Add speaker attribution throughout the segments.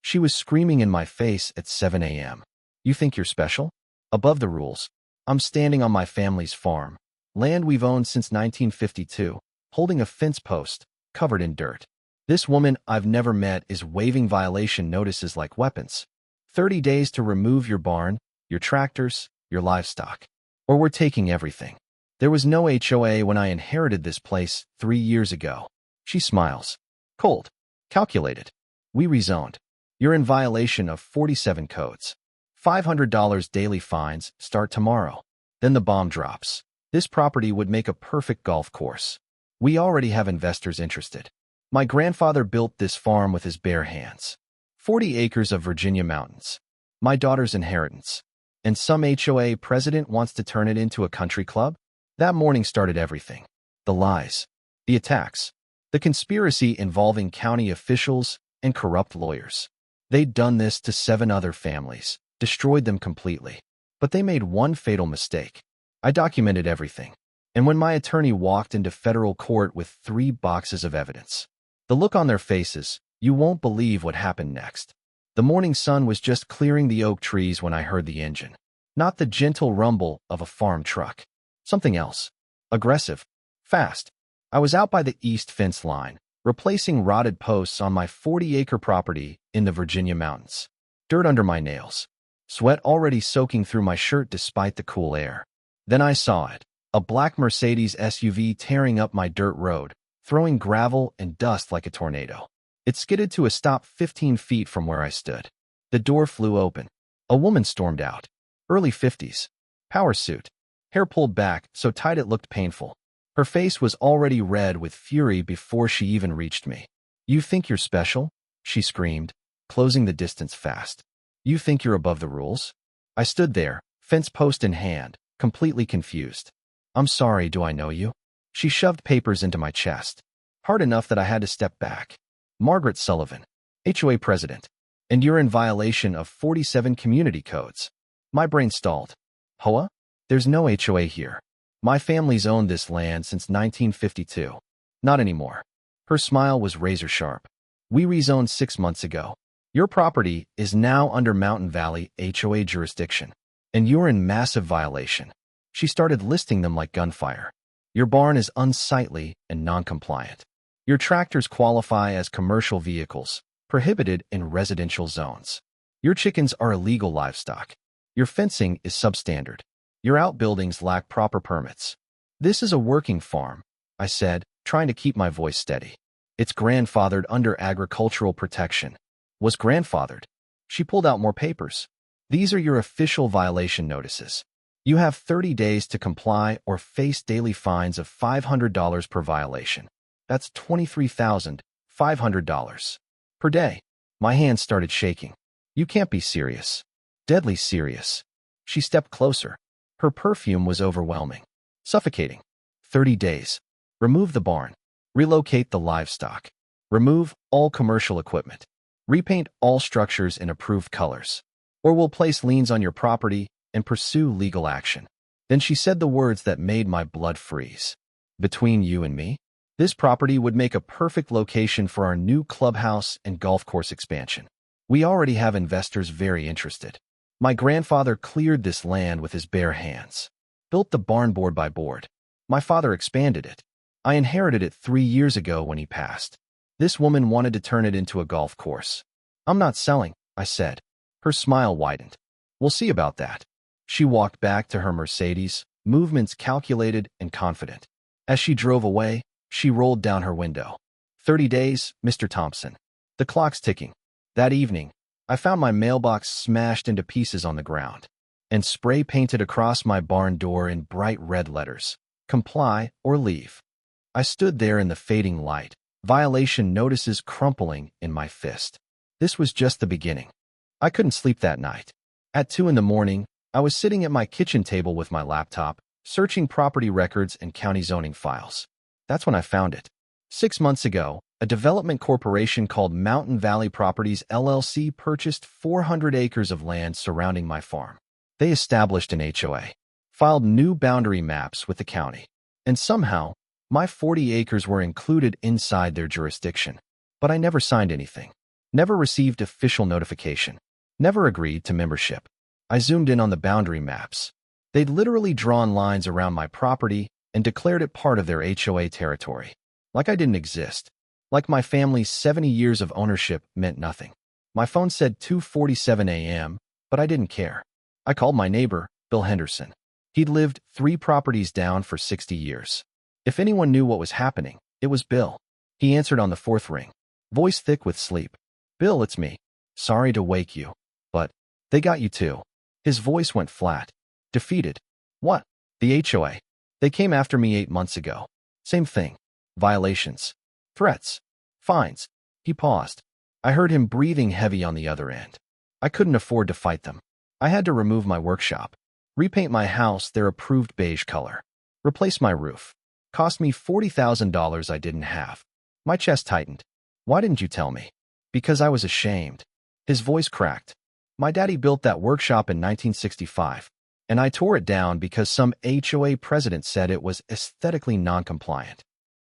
Speaker 1: She was screaming in my face at 7 a.m. You think you're special? Above the rules. I'm standing on my family's farm, land we've owned since 1952, holding a fence post covered in dirt. This woman I've never met is waving violation notices like weapons. 30 days to remove your barn, your tractors, your livestock. Or we're taking everything. There was no HOA when I inherited this place 3 years ago. She smiles. Cold. Calculated. We rezoned. You're in violation of 47 codes. $500 daily fines start tomorrow. Then the bomb drops. This property would make a perfect golf course. We already have investors interested. My grandfather built this farm with his bare hands. 40 acres of Virginia mountains. My daughter's inheritance. And some HOA president wants to turn it into a country club? That morning started everything. The lies. The attacks. The conspiracy involving county officials and corrupt lawyers. They'd done this to 7 other families, destroyed them completely. But they made one fatal mistake. I documented everything. And when my attorney walked into federal court with 3 boxes of evidence, the look on their faces, you won't believe what happened next. The morning sun was just clearing the oak trees when I heard the engine. Not the gentle rumble of a farm truck. Something else. Aggressive. Fast. I was out by the east fence line, replacing rotted posts on my 40-acre property in the Virginia mountains. Dirt under my nails. Sweat already soaking through my shirt despite the cool air. Then I saw it. A black Mercedes SUV tearing up my dirt road, throwing gravel and dust like a tornado. It skidded to a stop 15 feet from where I stood. The door flew open. A woman stormed out. Early 50s. Power suit. Hair pulled back so tight it looked painful. Her face was already red with fury before she even reached me. You think you're special? She screamed, closing the distance fast. You think you're above the rules? I stood there, fence post in hand, completely confused. I'm sorry, do I know you? She shoved papers into my chest, hard enough that I had to step back. Margaret Sullivan, HOA president, and you're in violation of 47 community codes. My brain stalled. HOA? There's no HOA here. My family's owned this land since 1952. Not anymore. Her smile was razor sharp. We rezoned 6 months ago. Your property is now under Mountain Valley HOA jurisdiction, and you're in massive violation. She started listing them like gunfire. Your barn is unsightly and non-compliant. Your tractors qualify as commercial vehicles, prohibited in residential zones. Your chickens are illegal livestock. Your fencing is substandard. Your outbuildings lack proper permits. This is a working farm, I said, trying to keep my voice steady. It's grandfathered under agricultural protection. Was grandfathered. She pulled out more papers. These are your official violation notices. You have 30 days to comply or face daily fines of $500 per violation. That's $23,500 per day. My hands started shaking. You can't be serious. Deadly serious. She stepped closer. Her perfume was overwhelming. Suffocating. 30 days. Remove the barn. Relocate the livestock. Remove all commercial equipment. Repaint all structures in approved colors. Or we'll place liens on your property and pursue legal action. Then she said the words that made my blood freeze. Between you and me, this property would make a perfect location for our new clubhouse and golf course expansion. We already have investors very interested. My grandfather cleared this land with his bare hands. Built the barn board by board. My father expanded it. I inherited it 3 years ago when he passed. This woman wanted to turn it into a golf course. I'm not selling, I said. Her smile widened. We'll see about that. She walked back to her Mercedes, movements calculated and confident. As she drove away, she rolled down her window. 30 days, Mr. Thompson. The clock's ticking. That evening, I found my mailbox smashed into pieces on the ground and spray painted across my barn door in bright red letters. Comply or leave. I stood there in the fading light, violation notices crumpling in my fist. This was just the beginning. I couldn't sleep that night. At 2 in the morning, I was sitting at my kitchen table with my laptop, searching property records and county zoning files. That's when I found it. 6 months ago, a development corporation called Mountain Valley Properties LLC purchased 400 acres of land surrounding my farm. They established an HOA, filed new boundary maps with the county, and somehow, my 40 acres were included inside their jurisdiction. But I never signed anything. Never received official notification. Never agreed to membership. I zoomed in on the boundary maps. They'd literally drawn lines around my property and declared it part of their HOA territory. Like I didn't exist. Like my family's 70 years of ownership meant nothing. My phone said 2:47 a.m., but I didn't care. I called my neighbor, Bill Henderson. He'd lived 3 properties down for 60 years. If anyone knew what was happening, it was Bill. He answered on the 4th ring, voice thick with sleep. Bill, it's me. Sorry to wake you. But they got you too. His voice went flat. Defeated. What? The HOA. They came after me 8 months ago. Same thing. Violations. Threats. Fines. He paused. I heard him breathing heavy on the other end. I couldn't afford to fight them. I had to remove my workshop. Repaint my house their approved beige color. Replace my roof. Cost me $40,000 I didn't have. My chest tightened. Why didn't you tell me? Because I was ashamed. His voice cracked. My daddy built that workshop in 1965, and I tore it down because some HOA president said it was aesthetically non-compliant.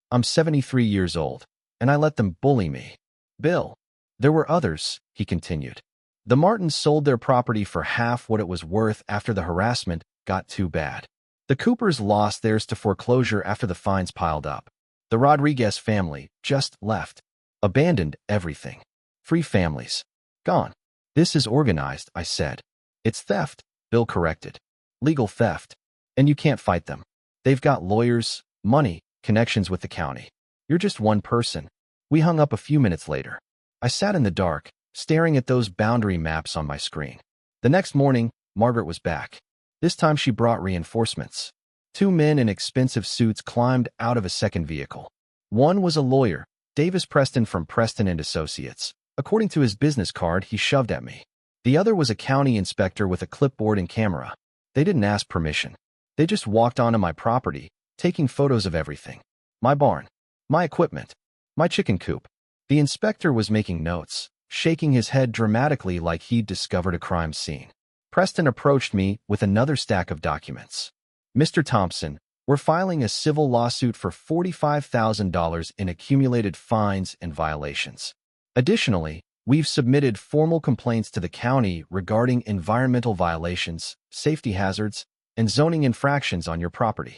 Speaker 1: I'm 73 years old, and I let them bully me. Bill. There were others, he continued. The Martins sold their property for half what it was worth after the harassment got too bad. The Coopers lost theirs to foreclosure after the fines piled up. The Rodriguez family just left. Abandoned everything. 3 families. Gone. This is organized, I said. It's theft, Bill corrected. Legal theft. And you can't fight them. They've got lawyers, money, connections with the county. You're just one person. We hung up a few minutes later. I sat in the dark, staring at those boundary maps on my screen. The next morning, Margaret was back. This time she brought reinforcements. 2 men in expensive suits climbed out of a second vehicle. One was a lawyer, Davis Preston from Preston and Associates. According to his business card he shoved at me. The other was a county inspector with a clipboard and camera. They didn't ask permission. They just walked onto my property, taking photos of everything. My barn. My equipment. My chicken coop. The inspector was making notes, shaking his head dramatically like he'd discovered a crime scene. Preston approached me with another stack of documents. Mr. Thompson, we're filing a civil lawsuit for $45,000 in accumulated fines and violations. Additionally, we've submitted formal complaints to the county regarding environmental violations, safety hazards, and zoning infractions on your property.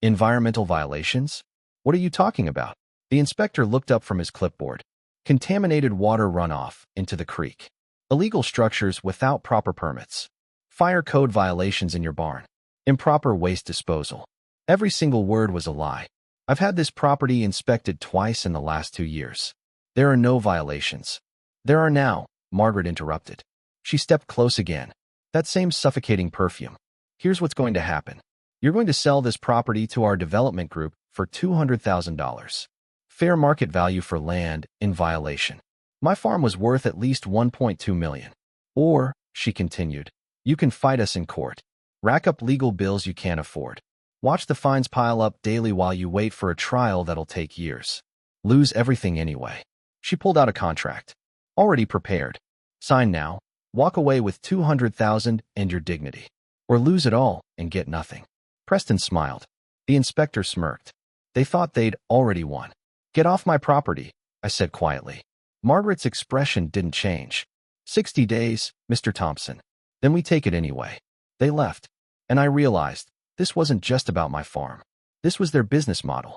Speaker 1: Environmental violations? What are you talking about? The inspector looked up from his clipboard. Contaminated water runoff into the creek. Illegal structures without proper permits. Fire code violations in your barn. Improper waste disposal. Every single word was a lie. I've had this property inspected twice in the last 2 years. There are no violations. There are now, Margaret interrupted. She stepped close again. That same suffocating perfume. Here's what's going to happen. You're going to sell this property to our development group for $200,000. Fair market value for land in violation. My farm was worth at least $1.2 million. Or, she continued, you can fight us in court. Rack up legal bills you can't afford. Watch the fines pile up daily while you wait for a trial that'll take years. Lose everything anyway. She pulled out a contract. Already prepared. Sign now. Walk away with $200,000 and your dignity. Or lose it all and get nothing. Preston smiled. The inspector smirked. They thought they'd already won. Get off my property, I said quietly. Margaret's expression didn't change. 60 days, Mr. Thompson. Then we take it anyway. They left. And I realized, this wasn't just about my farm. This was their business model.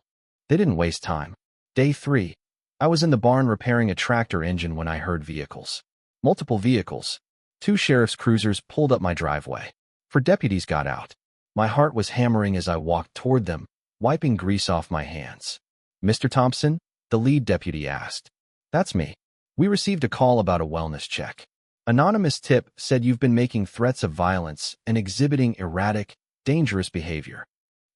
Speaker 1: They didn't waste time. Day 3. I was in the barn repairing a tractor engine when I heard vehicles. Multiple vehicles. 2 sheriff's cruisers pulled up my driveway. 4 deputies got out. My heart was hammering as I walked toward them, wiping grease off my hands. Mr. Thompson? The lead deputy asked. That's me. We received a call about a wellness check. Anonymous tip said you've been making threats of violence and exhibiting erratic, dangerous behavior.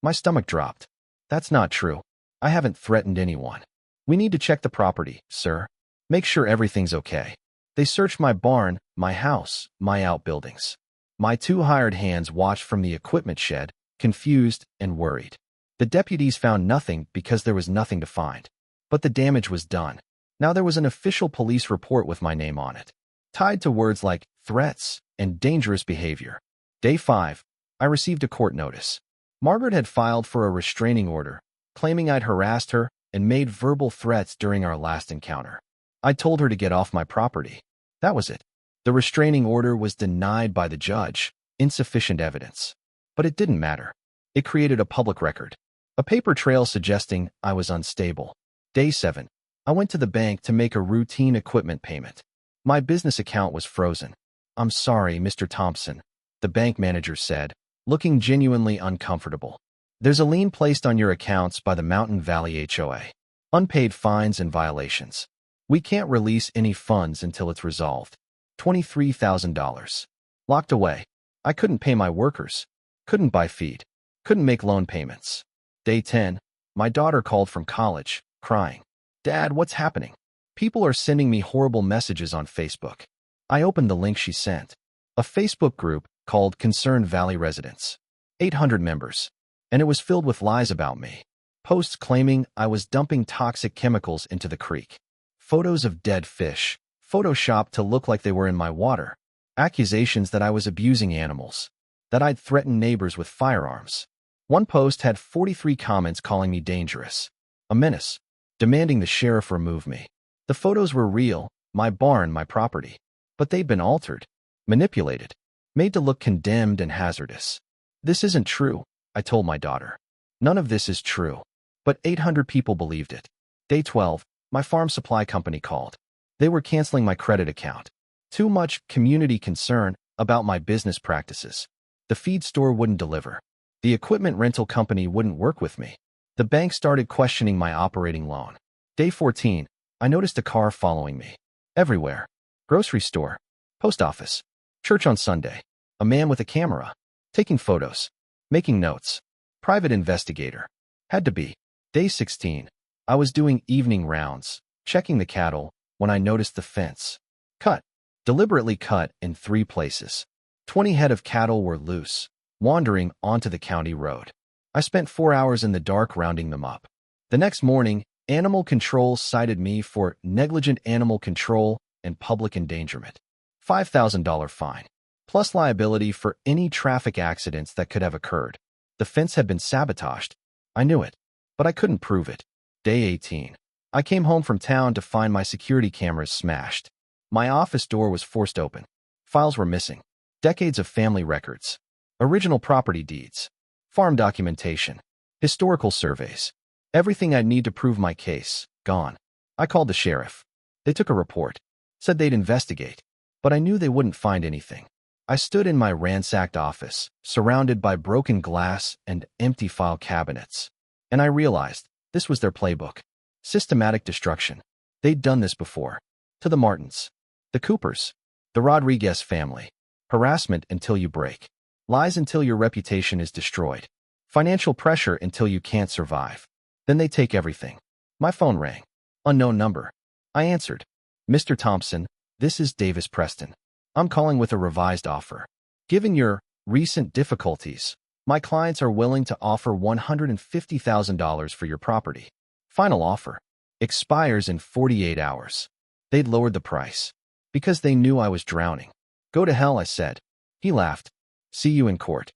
Speaker 1: My stomach dropped. That's not true. I haven't threatened anyone. We need to check the property, sir. Make sure everything's okay. They searched my barn, my house, my outbuildings. My 2 hired hands watched from the equipment shed, confused and worried. The deputies found nothing because there was nothing to find. But the damage was done. Now there was an official police report with my name on it, tied to words like threats and dangerous behavior. Day 5, I received a court notice. Margaret had filed for a restraining order, claiming I'd harassed her and made verbal threats during our last encounter. I told her to get off my property. That was it. The restraining order was denied by the judge. Insufficient evidence. But it didn't matter. It created a public record. A paper trail suggesting I was unstable. Day 7. I went to the bank to make a routine equipment payment. My business account was frozen. "I'm sorry, Mr. Thompson," the bank manager said, looking genuinely uncomfortable. "There's a lien placed on your accounts by the Mountain Valley HOA. Unpaid fines and violations. We can't release any funds until it's resolved. $23,000. Locked away. I couldn't pay my workers. Couldn't buy feed. Couldn't make loan payments." Day 10. My daughter called from college, crying. "Dad, what's happening? People are sending me horrible messages on Facebook." I opened the link she sent. A Facebook group called Concerned Valley Residents. 800 members. And it was filled with lies about me. Posts claiming I was dumping toxic chemicals into the creek. Photos of dead fish, photoshopped to look like they were in my water. Accusations that I was abusing animals. That I'd threatened neighbors with firearms. One post had 43 comments calling me dangerous. A menace. Demanding the sheriff remove me. The photos were real, my barn, my property. But they'd been altered. Manipulated. Made to look condemned and hazardous. "This isn't true," I told my daughter. "None of this is true." But 800 people believed it. Day 12. My farm supply company called. They were canceling my credit account. Too much community concern about my business practices. The feed store wouldn't deliver. The equipment rental company wouldn't work with me. The bank started questioning my operating loan. Day 14. I noticed a car following me. Everywhere. Grocery store. Post office. Church on Sunday. A man with a camera. Taking photos. Making notes. Private investigator. Had to be. Day 16. I was doing evening rounds, checking the cattle, when I noticed the fence. Cut. Deliberately cut in 3 places. 20 head of cattle were loose, wandering onto the county road. I spent 4 hours in the dark rounding them up. The next morning, Animal Control cited me for negligent animal control and public endangerment. $5,000 fine, plus liability for any traffic accidents that could have occurred. The fence had been sabotaged. I knew it, but I couldn't prove it. Day 18. I came home from town to find my security cameras smashed. My office door was forced open. Files were missing. Decades of family records. Original property deeds. Farm documentation. Historical surveys. Everything I'd need to prove my case, gone. I called the sheriff. They took a report. Said they'd investigate. But I knew they wouldn't find anything. I stood in my ransacked office, surrounded by broken glass and empty file cabinets. And I realized this was their playbook. Systematic destruction. They'd done this before. To the Martins. The Coopers. The Rodriguez family. Harassment until you break. Lies until your reputation is destroyed. Financial pressure until you can't survive. Then they take everything. My phone rang. Unknown number. I answered. "Mr. Thompson, this is Davis Preston. I'm calling with a revised offer. Given your recent difficulties, my clients are willing to offer $150,000 for your property. Final offer. Expires in 48 hours. They'd lowered the price. Because they knew I was drowning. "Go to hell," I said. He laughed. "See you in court."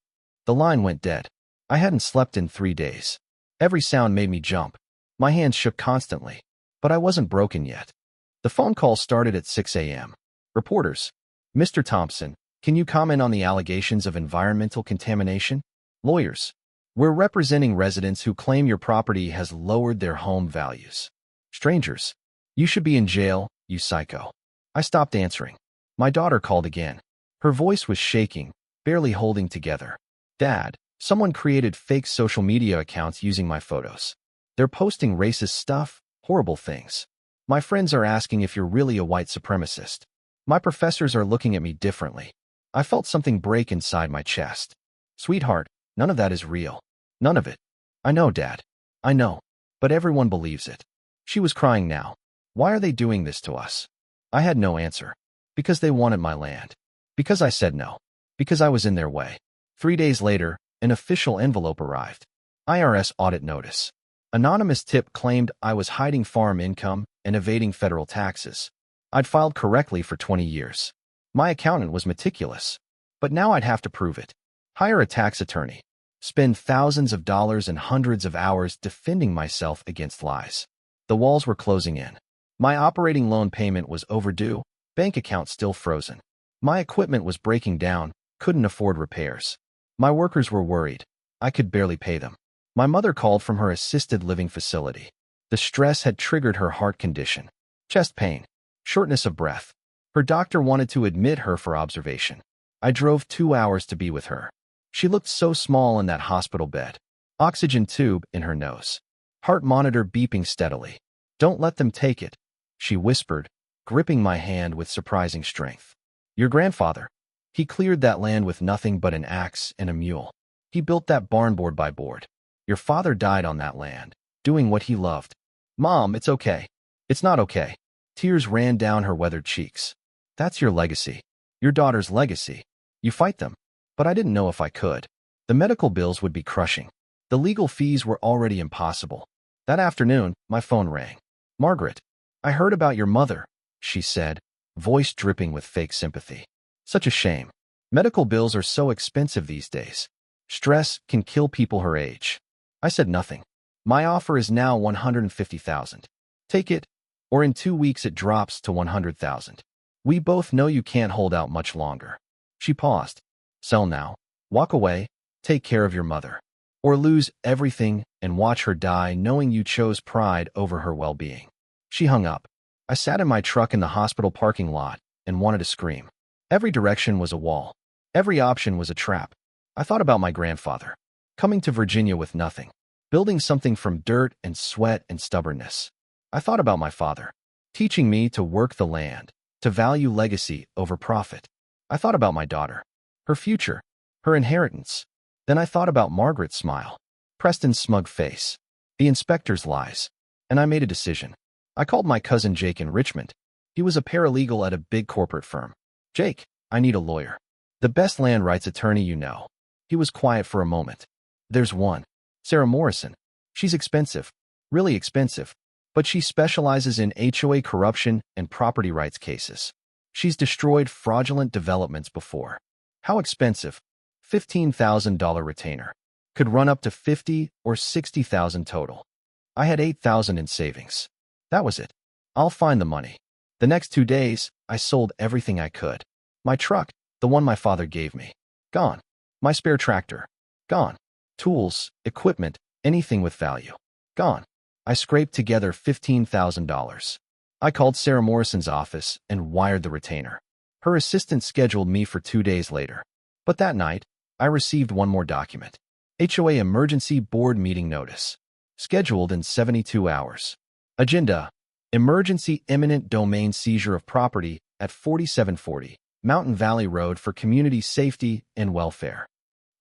Speaker 1: The line went dead. I hadn't slept in 3 days. Every sound made me jump. My hands shook constantly. But I wasn't broken yet. The phone call started at 6 a.m. Reporters. "Mr. Thompson, can you comment on the allegations of environmental contamination?" Lawyers. "We're representing residents who claim your property has lowered their home values." Strangers. "You should be in jail, you psycho." I stopped answering. My daughter called again. Her voice was shaking, barely holding together. "Dad, someone created fake social media accounts using my photos. They're posting racist stuff, horrible things. My friends are asking if you're really a white supremacist. My professors are looking at me differently." I felt something break inside my chest. "Sweetheart, none of that is real. None of it." "I know, Dad. I know. But everyone believes it." She was crying now. "Why are they doing this to us?" I had no answer. Because they wanted my land. Because I said no. Because I was in their way. 3 days later, an official envelope arrived. IRS audit notice. Anonymous tip claimed I was hiding farm income and evading federal taxes. I'd filed correctly for 20 years. My accountant was meticulous. But now I'd have to prove it. Hire a tax attorney. Spend thousands of dollars and hundreds of hours defending myself against lies. The walls were closing in. My operating loan payment was overdue, bank account still frozen. My equipment was breaking down, couldn't afford repairs. My workers were worried. I could barely pay them. My mother called from her assisted living facility. The stress had triggered her heart condition. Chest pain. Shortness of breath. Her doctor wanted to admit her for observation. I drove 2 hours to be with her. She looked so small in that hospital bed. Oxygen tube in her nose. Heart monitor beeping steadily. "Don't let them take it," she whispered, gripping my hand with surprising strength. "Your grandfather. He cleared that land with nothing but an axe and a mule. He built that barn board by board. Your father died on that land, doing what he loved." "Mom, it's okay." "It's not okay." Tears ran down her weathered cheeks. "That's your legacy. Your daughter's legacy. You fight them." But I didn't know if I could. The medical bills would be crushing. The legal fees were already impossible. That afternoon, my phone rang. "Margaret, I heard about your mother," she said, voice dripping with fake sympathy. "Such a shame. Medical bills are so expensive these days. Stress can kill people her age." I said nothing. "My offer is now $150,000. Take it, or in 2 weeks it drops to $100,000. We both know you can't hold out much longer." She paused. "Sell now. Walk away. Take care of your mother. Or lose everything and watch her die knowing you chose pride over her well-being." She hung up. I sat in my truck in the hospital parking lot and wanted to scream. Every direction was a wall. Every option was a trap. I thought about my grandfather. Coming to Virginia with nothing. Building something from dirt and sweat and stubbornness. I thought about my father. Teaching me to work the land, to value legacy over profit. I thought about my daughter. Her future. Her inheritance. Then I thought about Margaret's smile. Preston's smug face. The inspector's lies. And I made a decision. I called my cousin Jake in Richmond. He was a paralegal at a big corporate firm. "Jake, I need a lawyer. The best land rights attorney you know." He was quiet for a moment. "There's one. Sarah Morrison. She's expensive. Really expensive. But she specializes in HOA corruption and property rights cases. She's destroyed fraudulent developments before." "How expensive?" $15,000 retainer. Could run up to $50,000 or $60,000 total. I had $8,000 in savings. That was it. I'll find the money. The next 2 days, I sold everything I could. My truck, the one my father gave me, gone. My spare tractor, gone. Tools, equipment, anything with value, gone. I scraped together $15,000. I called Sarah Morrison's office and wired the retainer. Her assistant scheduled me for 2 days later. But that night, I received one more document. HOA Emergency Board Meeting Notice. Scheduled in 72 hours. Agenda: Emergency imminent domain seizure of property at 4740 Mountain Valley Road for community safety and welfare.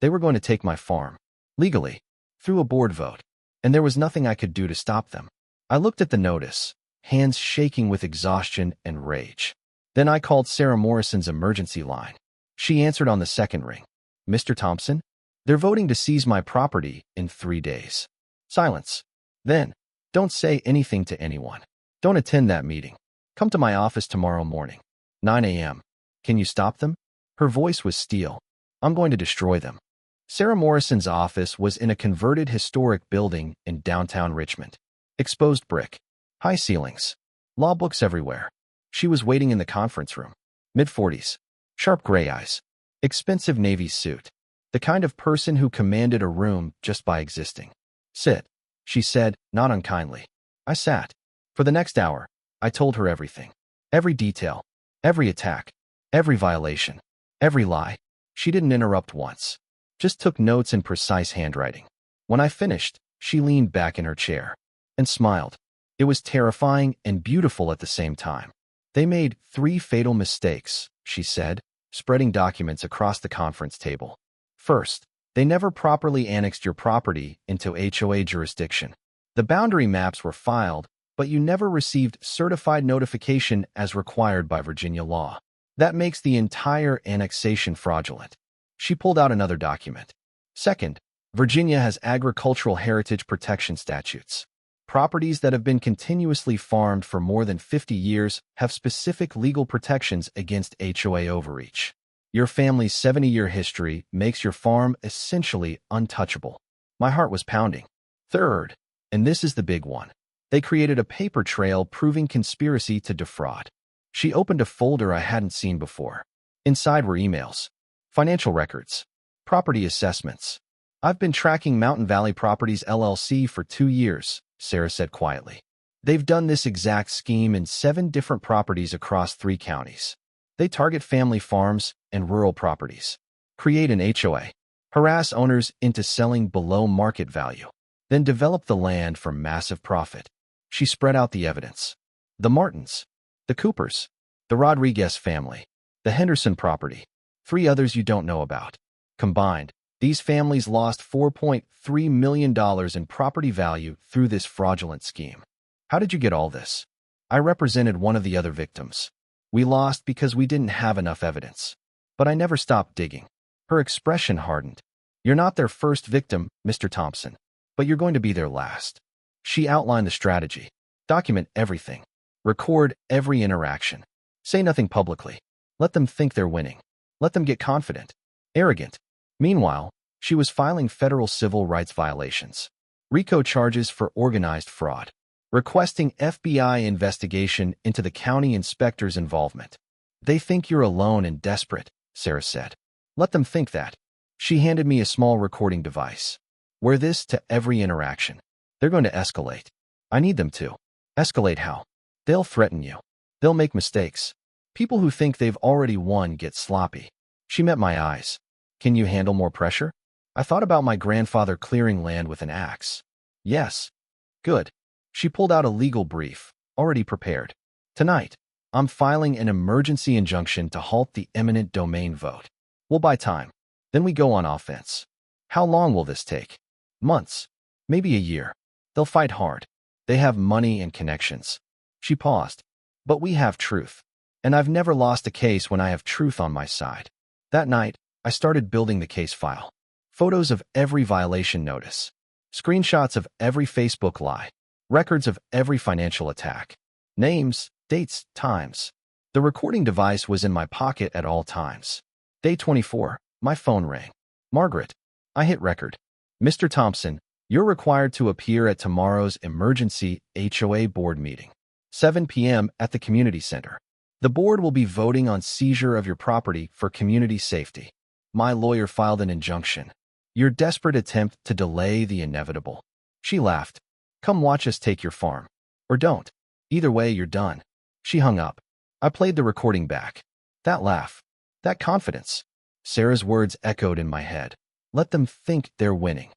Speaker 1: They were going to take my farm. Legally. Through a board vote. And there was nothing I could do to stop them. I looked at the notice, hands shaking with exhaustion and rage. Then I called Sarah Morrison's emergency line. She answered on the second ring. "Mr. Thompson? They're voting to seize my property in 3 days." Silence. Then, "Don't say anything to anyone. Don't attend that meeting. Come to my office tomorrow morning, 9 a.m. Can you stop them?" Her voice was steel. "I'm going to destroy them." Sarah Morrison's office was in a converted historic building in downtown Richmond. Exposed brick. High ceilings. Law books everywhere. She was waiting in the conference room. Mid-40s. Sharp gray eyes. Expensive navy suit. The kind of person who commanded a room just by existing. "Sit," she said, not unkindly. I sat. For the next hour, I told her everything. Every detail. Every attack. Every violation. Every lie. She didn't interrupt once. Just took notes in precise handwriting. When I finished, she leaned back in her chair and smiled. It was terrifying and beautiful at the same time. "They made 3 fatal mistakes," she said, spreading documents across the conference table. "First, they never properly annexed your property into HOA jurisdiction. The boundary maps were filed, but you never received certified notification as required by Virginia law. That makes the entire annexation fraudulent." She pulled out another document. "Second, Virginia has agricultural heritage protection statutes. Properties that have been continuously farmed for more than 50 years have specific legal protections against HOA overreach. Your family's 70-year history makes your farm essentially untouchable." My heart was pounding. "Third, and this is the big one, They created a paper trail proving conspiracy to defraud. She opened a folder I hadn't seen before. Inside were emails, financial records, property assessments. I've been tracking Mountain Valley Properties LLC for 2 years, Sarah said quietly. They've done this exact scheme in 7 different properties across 3 counties. They target family farms and rural properties, create an HOA, harass owners into selling below market value, then develop the land for massive profit. She spread out the evidence. The Martins, the Coopers, the Rodriguez family, the Henderson property, 3 others you don't know about. Combined, these families lost $4.3 million in property value through this fraudulent scheme. How did you get all this? I represented one of the other victims. We lost because we didn't have enough evidence. But I never stopped digging. Her expression hardened. You're not their first victim, Mr. Thompson, but you're going to be their last. She outlined the strategy. Document everything. Record every interaction. Say nothing publicly. Let them think they're winning. Let them get confident, arrogant. Meanwhile, she was filing federal civil rights violations, RICO charges for organized fraud, requesting FBI investigation into the county inspector's involvement. They think you're alone and desperate, Sarah said. Let them think that. She handed me a small recording device. Wear this to every interaction. They're going to escalate. I need them to. Escalate how? They'll threaten you. They'll make mistakes. People who think they've already won get sloppy. She met my eyes. Can you handle more pressure? I thought about my grandfather clearing land with an axe. Yes. Good. She pulled out a legal brief, already prepared. Tonight, I'm filing an emergency injunction to halt the eminent domain vote. We'll buy time. Then we go on offense. How long will this take? Months. Maybe a year. They'll fight hard. They have money and connections. She paused. But we have truth. And I've never lost a case when I have truth on my side. That night, I started building the case file. Photos of every violation notice. Screenshots of every Facebook lie. Records of every financial attack. Names, dates, times. The recording device was in my pocket at all times. Day 24, my phone rang. Margaret. I hit record. Mr. Thompson, you're required to appear at tomorrow's emergency HOA board meeting. 7 p.m. at the community center. The board will be voting on seizure of your property for community safety. My lawyer filed an injunction. Your desperate attempt to delay the inevitable. She laughed. Come watch us take your farm. Or don't. Either way, you're done. She hung up. I played the recording back. That laugh. That confidence. Sarah's words echoed in my head. Let them think they're winning.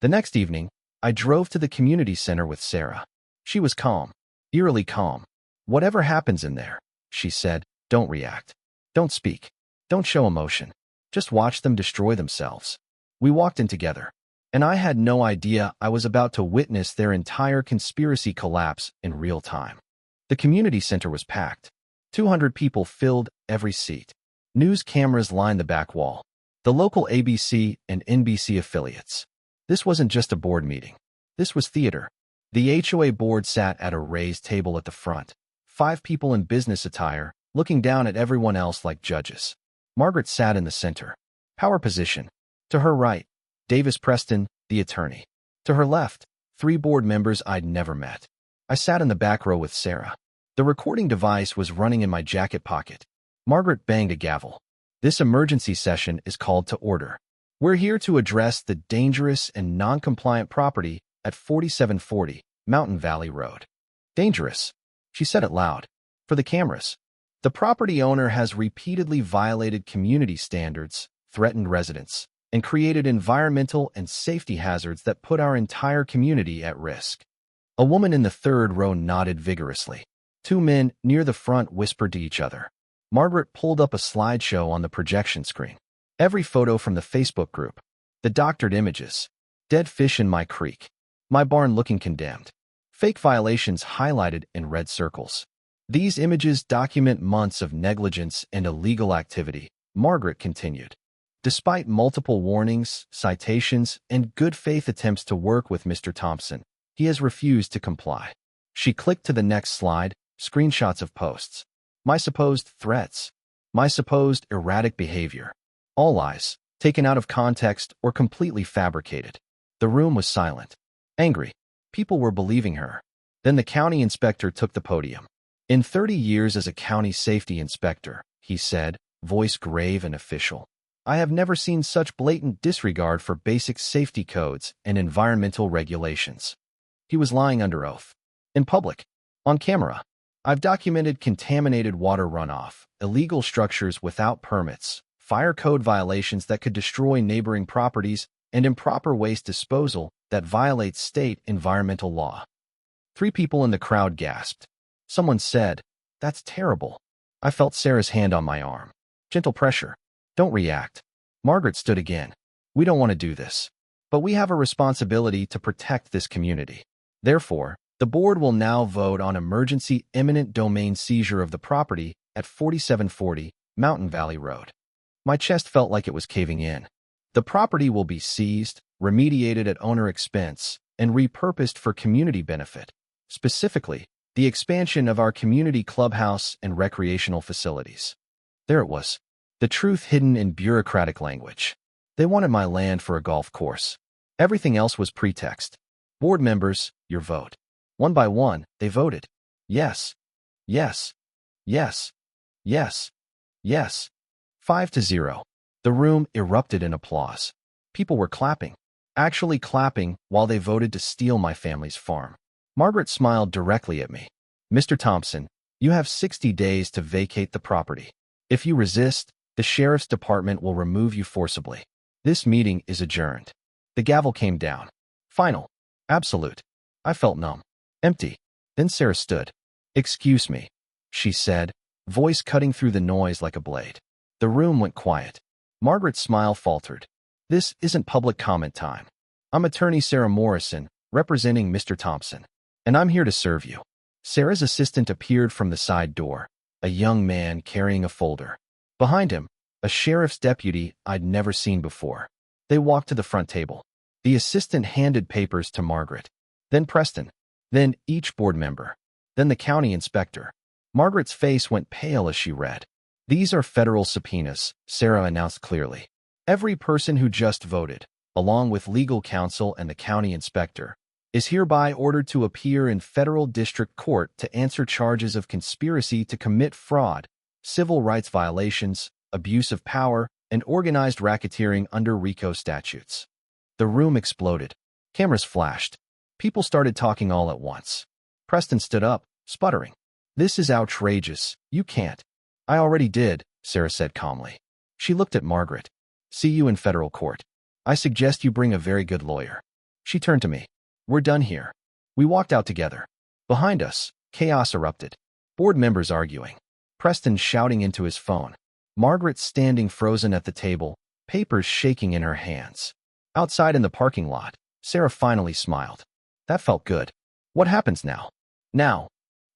Speaker 1: The next evening, I drove to the community center with Sarah. She was calm. Eerily calm. Whatever happens in there, she said, don't react. Don't speak. Don't show emotion. Just watch them destroy themselves. We walked in together, and I had no idea I was about to witness their entire conspiracy collapse in real time. The community center was packed. 200 people filled every seat. News cameras lined the back wall. The local ABC and NBC affiliates. This wasn't just a board meeting. This was theater. The HOA board sat at a raised table at the front. 5 people in business attire, looking down at everyone else like judges. Margaret sat in the center. Power position. To her right, Davis Preston, the attorney. To her left, 3 board members I'd never met. I sat in the back row with Sarah. The recording device was running in my jacket pocket. Margaret banged a gavel. This emergency session is called to order. We're here to address the dangerous and non-compliant property at 4740 Mountain Valley Road. Dangerous. She said it loud. For the cameras. The property owner has repeatedly violated community standards, threatened residents, and created environmental and safety hazards that put our entire community at risk. A woman in the third row nodded vigorously. 2 men near the front whispered to each other. Margaret pulled up a slideshow on the projection screen. Every photo from the Facebook group. The doctored images. Dead fish in my creek. My barn looking condemned. Fake violations highlighted in red circles. These images document months of negligence and illegal activity, Margaret continued. Despite multiple warnings, citations, and good faith attempts to work with Mr. Thompson, he has refused to comply. She clicked to the next slide, screenshots of posts. My supposed threats. My supposed erratic behavior. All lies, taken out of context or completely fabricated. The room was silent. Angry. People were believing her. Then the county inspector took the podium. In 30 years as a county safety inspector, he said, voice grave and official, I have never seen such blatant disregard for basic safety codes and environmental regulations. He was lying under oath. In public. On camera. I've documented contaminated water runoff, illegal structures without permits, fire code violations that could destroy neighboring properties, and improper waste disposal that violates state environmental law. 3 people in the crowd gasped. Someone said, That's terrible. I felt Sarah's hand on my arm. Gentle pressure. Don't react. Margaret stood again. We don't want to do this. But we have a responsibility to protect this community. Therefore, the board will now vote on emergency eminent domain seizure of the property at 4740 Mountain Valley Road. My chest felt like it was caving in. The property will be seized, remediated at owner expense, and repurposed for community benefit. Specifically, the expansion of our community clubhouse and recreational facilities. There it was. The truth hidden in bureaucratic language. They wanted my land for a golf course. Everything else was pretext. Board members, your vote. One by one, they voted. Yes. Yes. Yes. Yes. Yes. 5-0. The room erupted in applause. People were clapping. Actually clapping while they voted to steal my family's farm. Margaret smiled directly at me. Mr. Thompson, you have 60 days to vacate the property. If you resist, the sheriff's department will remove you forcibly. This meeting is adjourned. The gavel came down. Final. Absolute. I felt numb. Empty. Then Sarah stood. Excuse me, she said, voice cutting through the noise like a blade. The room went quiet. Margaret's smile faltered. This isn't public comment time. I'm attorney Sarah Morrison, representing Mr. Thompson. And I'm here to serve you. Sarah's assistant appeared from the side door, a young man carrying a folder. Behind him, a sheriff's deputy I'd never seen before. They walked to the front table. The assistant handed papers to Margaret. Then Preston. Then each board member. Then the county inspector. Margaret's face went pale as she read. These are federal subpoenas, Sarah announced clearly. Every person who just voted, along with legal counsel and the county inspector, is hereby ordered to appear in federal district court to answer charges of conspiracy to commit fraud, civil rights violations, abuse of power, and organized racketeering under RICO statutes. The room exploded. Cameras flashed. People started talking all at once. Preston stood up, sputtering. This is outrageous. You can't. I already did, Sarah said calmly. She looked at Margaret. See you in federal court. I suggest you bring a very good lawyer. She turned to me. We're done here. We walked out together. Behind us, chaos erupted. Board members arguing. Preston shouting into his phone. Margaret standing frozen at the table, papers shaking in her hands. Outside in the parking lot, Sarah finally smiled. That felt good. What happens now? Now.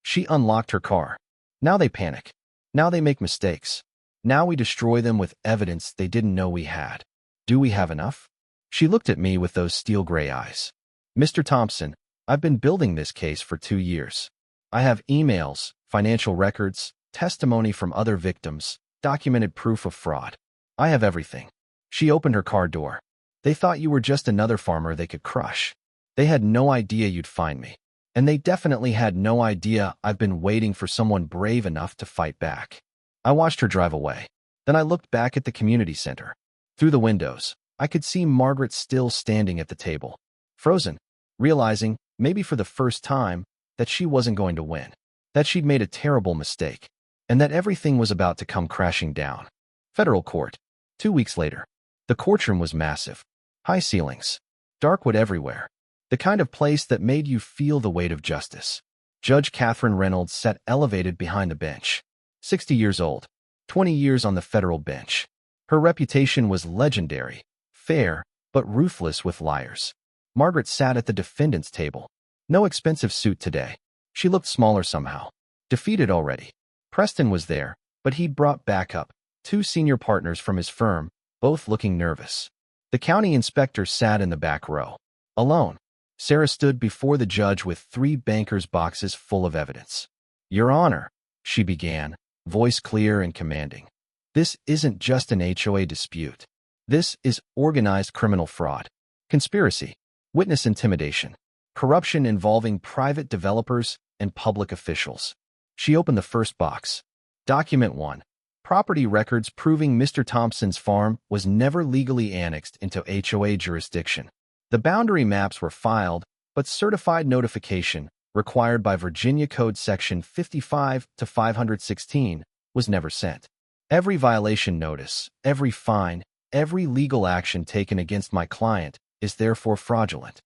Speaker 1: She unlocked her car. Now they panic. Now they make mistakes. Now we destroy them with evidence they didn't know we had. Do we have enough? She looked at me with those steel gray eyes. Mr. Thompson, I've been building this case for 2 years. I have emails, financial records, testimony from other victims, documented proof of fraud. I have everything. She opened her car door. They thought you were just another farmer they could crush. They had no idea you'd find me. And they definitely had no idea I've been waiting for someone brave enough to fight back. I watched her drive away. Then I looked back at the community center. Through the windows, I could see Margaret still standing at the table, frozen, realizing, maybe for the first time, that she wasn't going to win, that she'd made a terrible mistake, and that everything was about to come crashing down. Federal court. 2 weeks later. The courtroom was massive. High ceilings. Dark wood everywhere. The kind of place that made you feel the weight of justice. Judge Catherine Reynolds sat elevated behind the bench. 60 years old. 20 years on the federal bench. Her reputation was legendary, fair, but ruthless with liars. Margaret sat at the defendant's table. No expensive suit today. She looked smaller somehow. Defeated already. Preston was there, but he'd brought backup, 2 senior partners from his firm, both looking nervous. The county inspector sat in the back row. Alone. Sarah stood before the judge with 3 bankers' boxes full of evidence. Your Honor, she began, voice clear and commanding. This isn't just an HOA dispute. This is organized criminal fraud, conspiracy, witness intimidation, corruption involving private developers and public officials. She opened the first box. Document 1. Property records proving Mr. Thompson's farm was never legally annexed into HOA jurisdiction. The boundary maps were filed, but certified notification, required by Virginia Code Section 55 to 516, was never sent. Every violation notice, every fine, every legal action taken against my client is therefore fraudulent.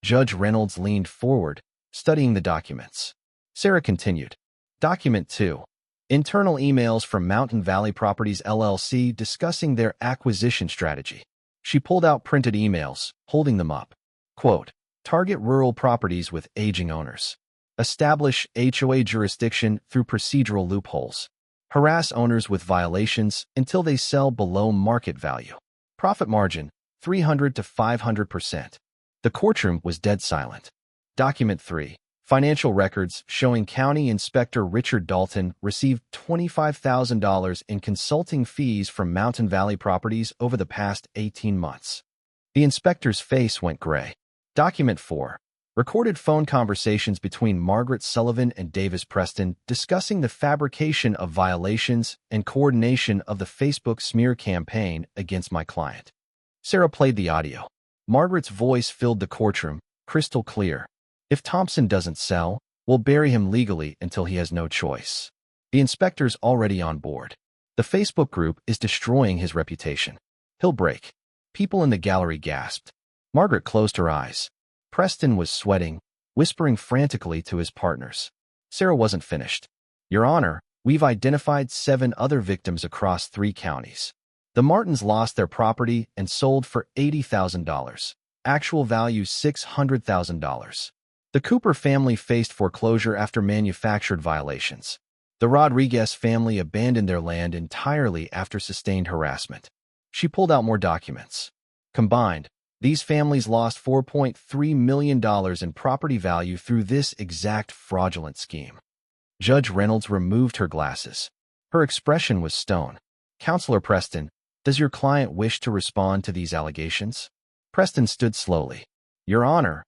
Speaker 1: Judge Reynolds leaned forward, studying the documents. Sarah continued. Document 2. Internal emails from Mountain Valley Properties LLC discussing their acquisition strategy. She pulled out printed emails, holding them up. Quote, target rural properties with aging owners. Establish HOA jurisdiction through procedural loopholes. Harass owners with violations until they sell below market value. Profit margin, 300 to 500%. The courtroom was dead silent. Document 3. Financial records showing County Inspector Richard Dalton received $25,000 in consulting fees from Mountain Valley Properties over the past 18 months. The inspector's face went gray. Document 4. Recorded phone conversations between Margaret Sullivan and Davis Preston discussing the fabrication of violations and coordination of the Facebook smear campaign against my client. Sarah played the audio. Margaret's voice filled the courtroom, crystal clear. If Thompson doesn't sell, we'll bury him legally until he has no choice. The inspector's already on board. The Facebook group is destroying his reputation. He'll break. People in the gallery gasped. Margaret closed her eyes. Preston was sweating, whispering frantically to his partners. Sarah wasn't finished. Your Honor, we've identified 7 other victims across 3 counties. The Martins lost their property and sold for $80,000. Actual value $600,000. The Cooper family faced foreclosure after manufactured violations. The Rodriguez family abandoned their land entirely after sustained harassment. She pulled out more documents. Combined, these families lost $4.3 million in property value through this exact fraudulent scheme. Judge Reynolds removed her glasses. Her expression was stone. Counselor Preston, does your client wish to respond to these allegations? Preston stood slowly. Your Honor,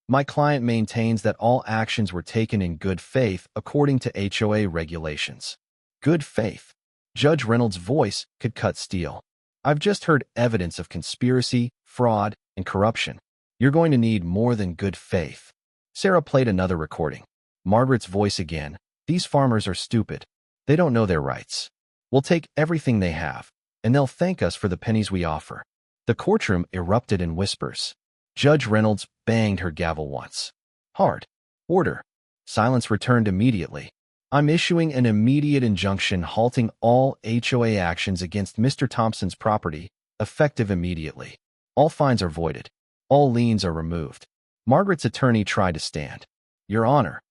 Speaker 1: my client maintains that all actions were taken in good faith according to HOA regulations. Good faith. Judge Reynolds' voice could cut steel. I've just heard evidence of conspiracy, fraud, and corruption. You're going to need more than good faith. Sarah played another recording. Margaret's voice again. These farmers are stupid. They don't know their rights. We'll take everything they have, and they'll thank us for the pennies we offer. The courtroom erupted in whispers. Judge Reynolds banged her gavel once. Hard. Order. Silence returned immediately. I'm issuing an immediate injunction halting all HOA actions against Mr. Thompson's property, effective immediately. All fines are voided. All liens are removed. Margaret's attorney tried to stand. Your Honor,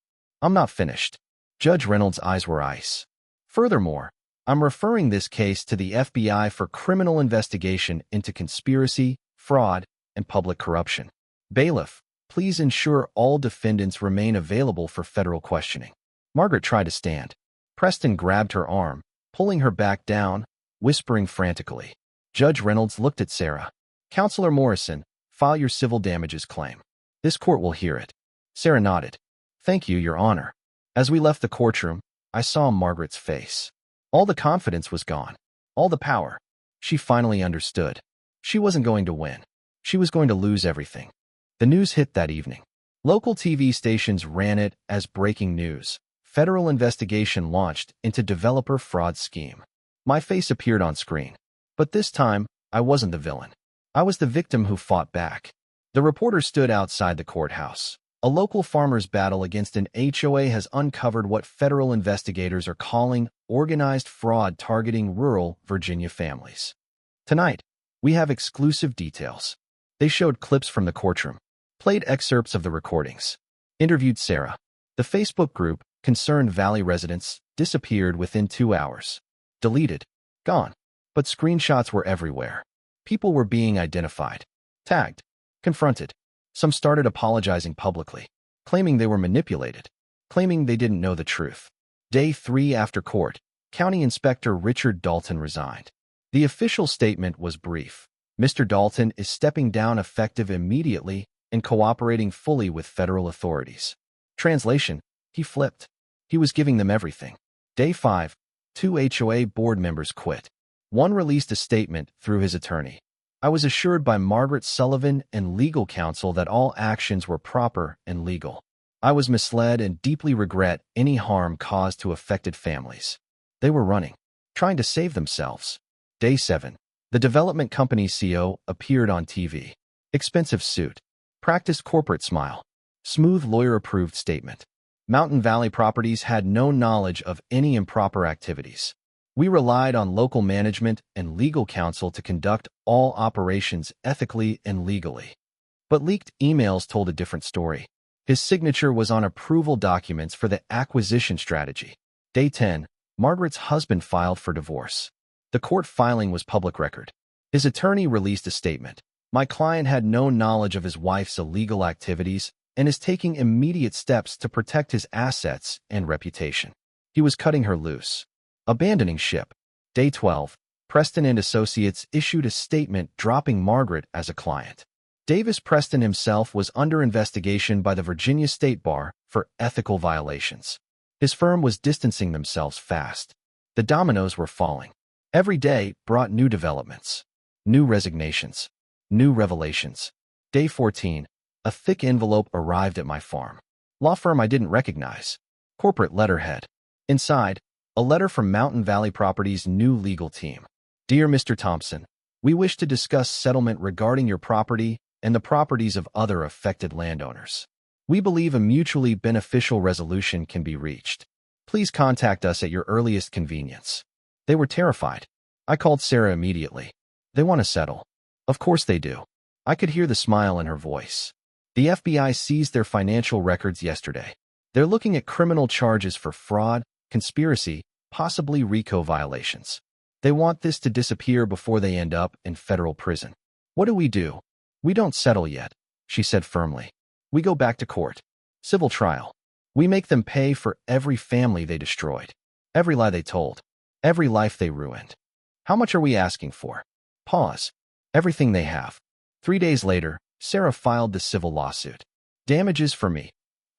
Speaker 1: I'm not finished. Judge Reynolds' eyes were ice. Furthermore, I'm referring this case to the FBI for criminal investigation into conspiracy, fraud, and public corruption. Bailiff, please ensure all defendants remain available for federal questioning. Margaret tried to stand. Preston grabbed her arm, pulling her back down, whispering frantically. Judge Reynolds looked at Sarah. Counselor Morrison, file your civil damages claim. This court will hear it. Sarah nodded. Thank you, Your Honor. As we left the courtroom, I saw Margaret's face. All the confidence was gone. All the power. She finally understood. She wasn't going to win. She was going to lose everything. The news hit that evening. Local TV stations ran it as breaking news. Federal investigation launched into developer fraud scheme. My face appeared on screen. But this time, I wasn't the villain. I was the victim who fought back. The reporter stood outside the courthouse. A local farmer's battle against an HOA has uncovered what federal investigators are calling organized fraud targeting rural Virginia families. Tonight, we have exclusive details. They showed clips from the courtroom, played excerpts of the recordings, interviewed Sarah. The Facebook group, Concerned Valley Residents, disappeared within 2 hours. Deleted. Gone. But screenshots were everywhere. People were being identified, tagged, confronted. Some started apologizing publicly, claiming they were manipulated, claiming they didn't know the truth. Day 3 after court, County Inspector Richard Dalton resigned. The official statement was brief. Mr. Dalton is stepping down effective immediately and cooperating fully with federal authorities. Translation: he flipped. He was giving them everything. Day 5. 2 HOA board members quit. One released a statement through his attorney. I was assured by Margaret Sullivan and legal counsel that all actions were proper and legal. I was misled and deeply regret any harm caused to affected families. They were running, trying to save themselves. Day 7. The development company's CEO appeared on TV. Expensive suit. Practiced corporate smile. Smooth lawyer-approved statement. Mountain Valley Properties had no knowledge of any improper activities. We relied on local management and legal counsel to conduct all operations ethically and legally. But leaked emails told a different story. His signature was on approval documents for the acquisition strategy. Day 10. Margaret's husband filed for divorce. The court filing was public record. His attorney released a statement. My client had no knowledge of his wife's illegal activities and is taking immediate steps to protect his assets and reputation. He was cutting her loose. Abandoning ship. Day 12. Preston and Associates issued a statement dropping Margaret as a client. Davis Preston himself was under investigation by the Virginia State Bar for ethical violations. His firm was distancing themselves fast. The dominoes were falling. Every day brought new developments, new resignations, new revelations. Day 14. A thick envelope arrived at my farm. Law firm I didn't recognize. Corporate letterhead. Inside, a letter from Mountain Valley Properties' new legal team. Dear Mr. Thompson, we wish to discuss settlement regarding your property and the properties of other affected landowners. We believe a mutually beneficial resolution can be reached. Please contact us at your earliest convenience. They were terrified. I called Sarah immediately. They want to settle. Of course they do. I could hear the smile in her voice. The FBI seized their financial records yesterday. They're looking at criminal charges for fraud, conspiracy, possibly RICO violations. They want this to disappear before they end up in federal prison. What do? We don't settle yet, she said firmly. We go back to court. Civil trial. We make them pay for every family they destroyed, every lie they told, every life they ruined. How much are we asking for? Pause. Everything they have. 3 days later, Sarah filed the civil lawsuit. Damages for me.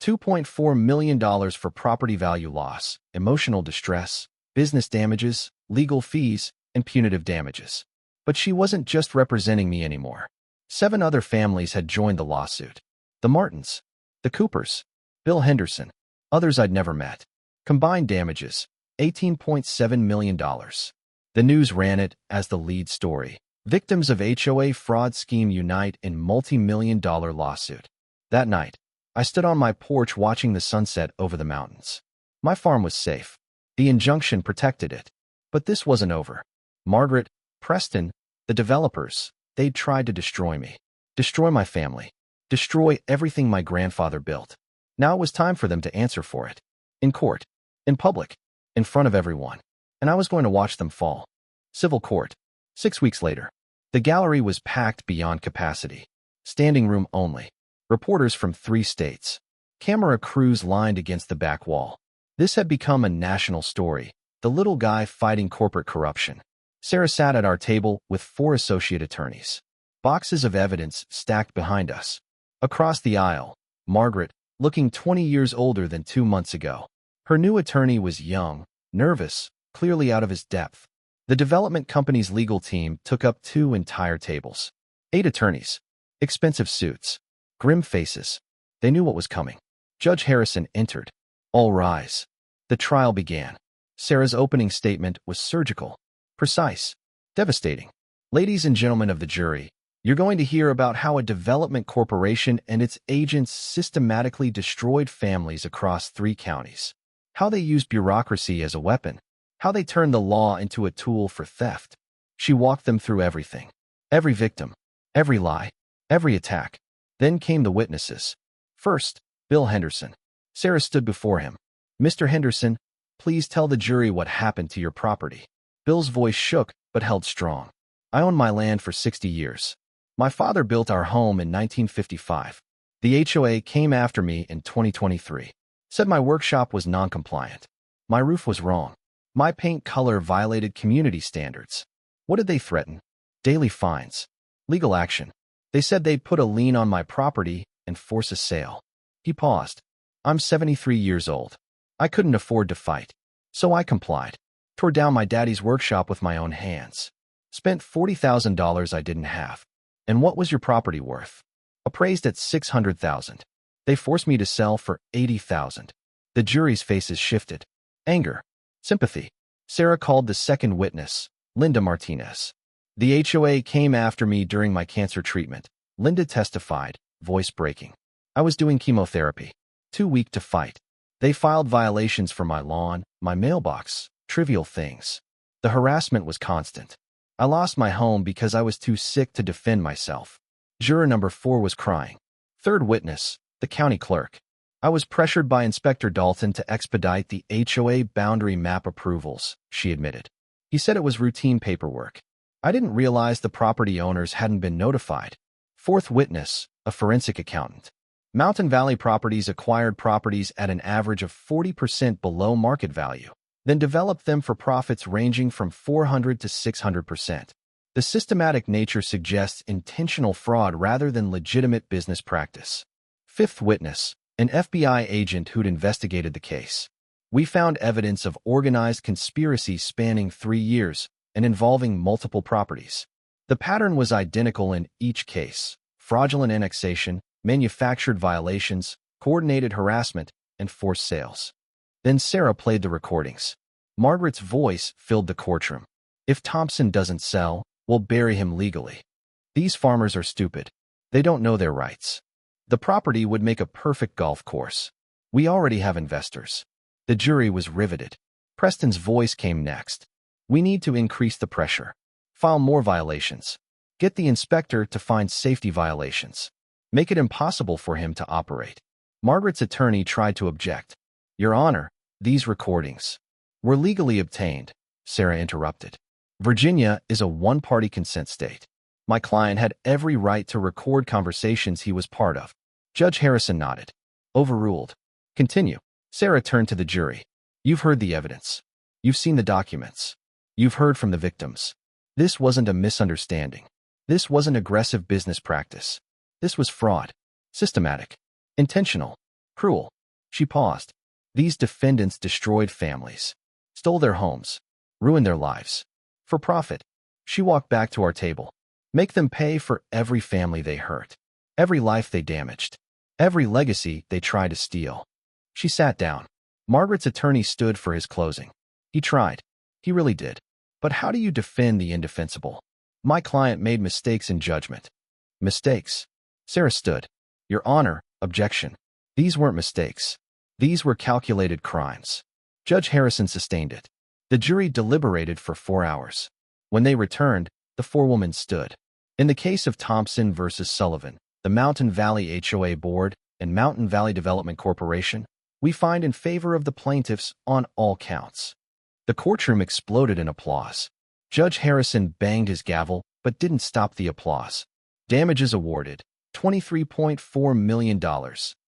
Speaker 1: $2.4 million for property value loss, emotional distress, business damages, legal fees, and punitive damages. But she wasn't just representing me anymore. 7 other families had joined the lawsuit. The Martins, the Coopers, Bill Henderson, others I'd never met. Combined damages, $18.7 million. The news ran it as the lead story. Victims of HOA fraud scheme unite in multi-million-dollar lawsuit. That night, I stood on my porch watching the sunset over the mountains. My farm was safe. The injunction protected it. But this wasn't over. Margaret, Preston, the developers, they'd tried to destroy me. Destroy my family. Destroy everything my grandfather built. Now it was time for them to answer for it. In court. In public. In front of everyone. And I was going to watch them fall. Civil court. 6 weeks later. The gallery was packed beyond capacity. Standing room only. Reporters from 3 states. Camera crews lined against the back wall. This had become a national story. The little guy fighting corporate corruption. Sarah sat at our table with 4 associate attorneys. Boxes of evidence stacked behind us. Across the aisle, Margaret, looking 20 years older than 2 months ago. Her new attorney was young, nervous, clearly out of his depth. The development company's legal team took up 2 entire tables. 8 attorneys. Expensive suits. Grim faces. They knew what was coming. Judge Harrison entered. All rise. The trial began. Sarah's opening statement was surgical, precise, devastating. Ladies and gentlemen of the jury, you're going to hear about how a development corporation and its agents systematically destroyed families across 3 counties. How they used bureaucracy as a weapon. How they turned the law into a tool for theft. She walked them through everything. Every victim. Every lie. Every attack. Then came the witnesses. First, Bill Henderson. Sarah stood before him. Mr. Henderson, please tell the jury what happened to your property. Bill's voice shook but held strong. I owned my land for 60 years. My father built our home in 1955. The HOA came after me in 2023. Said my workshop was non-compliant. My roof was wrong. My paint color violated community standards. What did they threaten? Daily fines. Legal action. They said they'd put a lien on my property and force a sale. He paused. I'm 73 years old. I couldn't afford to fight, so I complied. Tore down my daddy's workshop with my own hands. Spent $40,000 I didn't have. And what was your property worth? Appraised at $600,000. They forced me to sell for $80,000. The jury's faces shifted. Anger. Sympathy. Sarah called the second witness, Linda Martinez. The HOA came after me during my cancer treatment. Linda testified, voice breaking. I was doing chemotherapy. Too weak to fight. They filed violations for my lawn, my mailbox, trivial things. The harassment was constant. I lost my home because I was too sick to defend myself. Juror number 4 was crying. Third witness, the county clerk. I was pressured by Inspector Dalton to expedite the HOA boundary map approvals, she admitted. He said it was routine paperwork. I didn't realize the property owners hadn't been notified. Fourth witness, a forensic accountant. Mountain Valley Properties acquired properties at an average of 40% below market value, then developed them for profits ranging from 400 to 600%. The systematic nature suggests intentional fraud rather than legitimate business practice. Fifth witness, an FBI agent who'd investigated the case. We found evidence of organized conspiracy spanning 3 years and involving multiple properties. The pattern was identical in each case: fraudulent annexation, manufactured violations, coordinated harassment, and forced sales. Then Sarah played the recordings. Margaret's voice filled the courtroom. If Thompson doesn't sell, we'll bury him legally. These farmers are stupid. They don't know their rights. The property would make a perfect golf course. We already have investors. The jury was riveted. Preston's voice came next. We need to increase the pressure. File more violations. Get the inspector to find safety violations. Make it impossible for him to operate. Margaret's attorney tried to object. Your Honor, these recordings were legally obtained, Sarah interrupted. Virginia is a one-party consent state. My client had every right to record conversations he was part of. Judge Harrison nodded. Overruled. Continue. Sarah turned to the jury. You've heard the evidence. You've seen the documents. You've heard from the victims. This wasn't a misunderstanding. This wasn't aggressive business practice. This was fraud. Systematic. Intentional. Cruel. She paused. These defendants destroyed families. Stole their homes. Ruined their lives. For profit. She walked back to our table. Make them pay for every family they hurt. Every life they damaged. Every legacy they tried to steal. She sat down. Margaret's attorney stood for his closing. He tried. He really did. But how do you defend the indefensible? My client made mistakes in judgment. Mistakes. Sarah stood. Your Honor, objection. These weren't mistakes. These were calculated crimes. Judge Harrison sustained it. The jury deliberated for 4 hours. When they returned, the forewoman stood. In the case of Thompson versus Sullivan, the Mountain Valley HOA Board and Mountain Valley Development Corporation, we find in favor of the plaintiffs on all counts. The courtroom exploded in applause. Judge Harrison banged his gavel, but didn't stop the applause. Damages awarded, $23.4 million,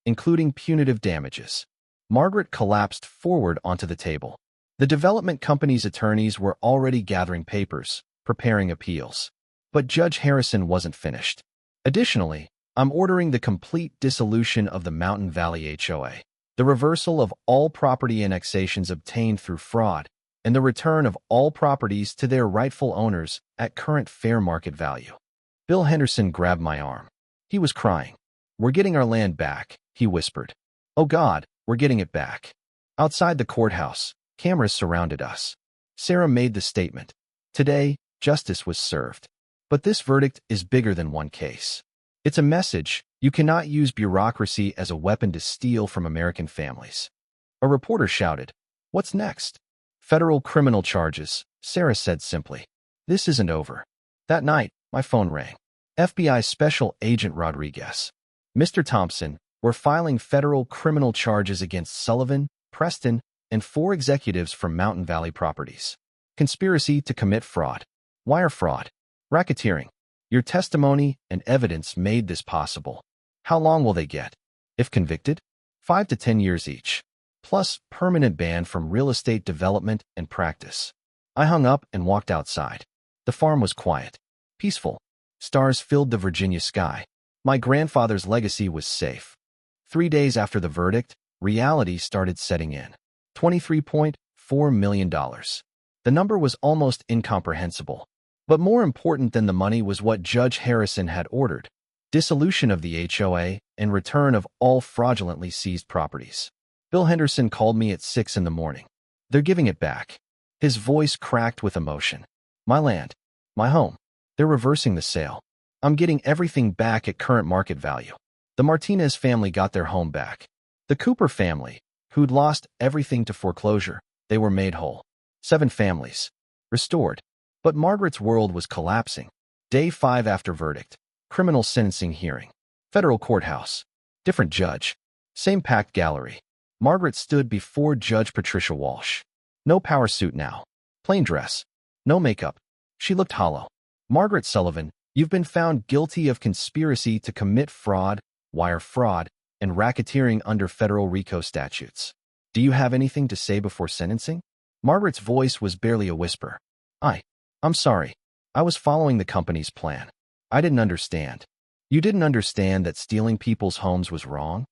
Speaker 1: including punitive damages. Margaret collapsed forward onto the table. The development company's attorneys were already gathering papers, preparing appeals. But Judge Harrison wasn't finished. Additionally, I'm ordering the complete dissolution of the Mountain Valley HOA, the reversal of all property annexations obtained through fraud, and the return of all properties to their rightful owners at current fair market value. Bill Henderson grabbed my arm. He was crying. We're getting our land back, he whispered. Oh God, we're getting it back. Outside the courthouse, cameras surrounded us. Sarah made the statement. Today, justice was served. But this verdict is bigger than one case. It's a message: you cannot use bureaucracy as a weapon to steal from American families. A reporter shouted, "What's next?" Federal criminal charges, Sarah said simply. This isn't over. That night, my phone rang. FBI Special Agent Rodriguez. Mr. Thompson, we're filing federal criminal charges against Sullivan, Preston, and 4 executives from Mountain Valley Properties. Conspiracy to commit fraud. Wire fraud. Racketeering. Your testimony and evidence made this possible. How long will they get? If convicted? 5 to 10 years each. Plus permanent ban from real estate development and practice. I hung up and walked outside. The farm was quiet. Peaceful. Stars filled the Virginia sky. My grandfather's legacy was safe. 3 days after the verdict, reality started setting in. $23.4 million. The number was almost incomprehensible. But more important than the money was what Judge Harrison had ordered: dissolution of the HOA and return of all fraudulently seized properties. Bill Henderson called me at 6 in the morning. They're giving it back. His voice cracked with emotion. My land, my home. They're reversing the sale. I'm getting everything back at current market value. The Martinez family got their home back. The Cooper family, who'd lost everything to foreclosure, they were made whole. 7 families. Restored. But Margaret's world was collapsing. Day 5 after verdict. Criminal sentencing hearing. Federal courthouse. Different judge. Same packed gallery. Margaret stood before Judge Patricia Walsh. No power suit now. Plain dress. No makeup. She looked hollow. Margaret Sullivan, you've been found guilty of conspiracy to commit fraud, wire fraud, and racketeering under federal RICO statutes. Do you have anything to say before sentencing? Margaret's voice was barely a whisper. I'm sorry. I was following the company's plan. I didn't understand. You didn't understand that stealing people's homes was wrong?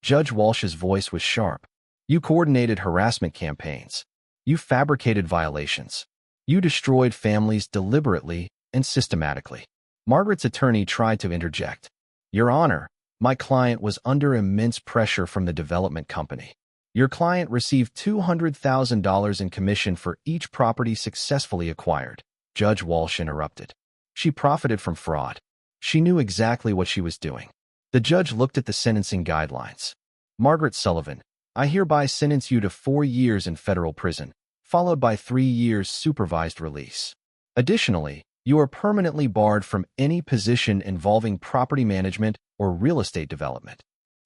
Speaker 1: Judge Walsh's voice was sharp. You coordinated harassment campaigns. You fabricated violations. You destroyed families deliberately and systematically. Margaret's attorney tried to interject. Your Honor, my client was under immense pressure from the development company. Your client received $200,000 in commission for each property successfully acquired. Judge Walsh interrupted. She profited from fraud. She knew exactly what she was doing. The judge looked at the sentencing guidelines. Margaret Sullivan, I hereby sentence you to 4 years in federal prison, followed by 3 years supervised release. Additionally, you are permanently barred from any position involving property management or real estate development.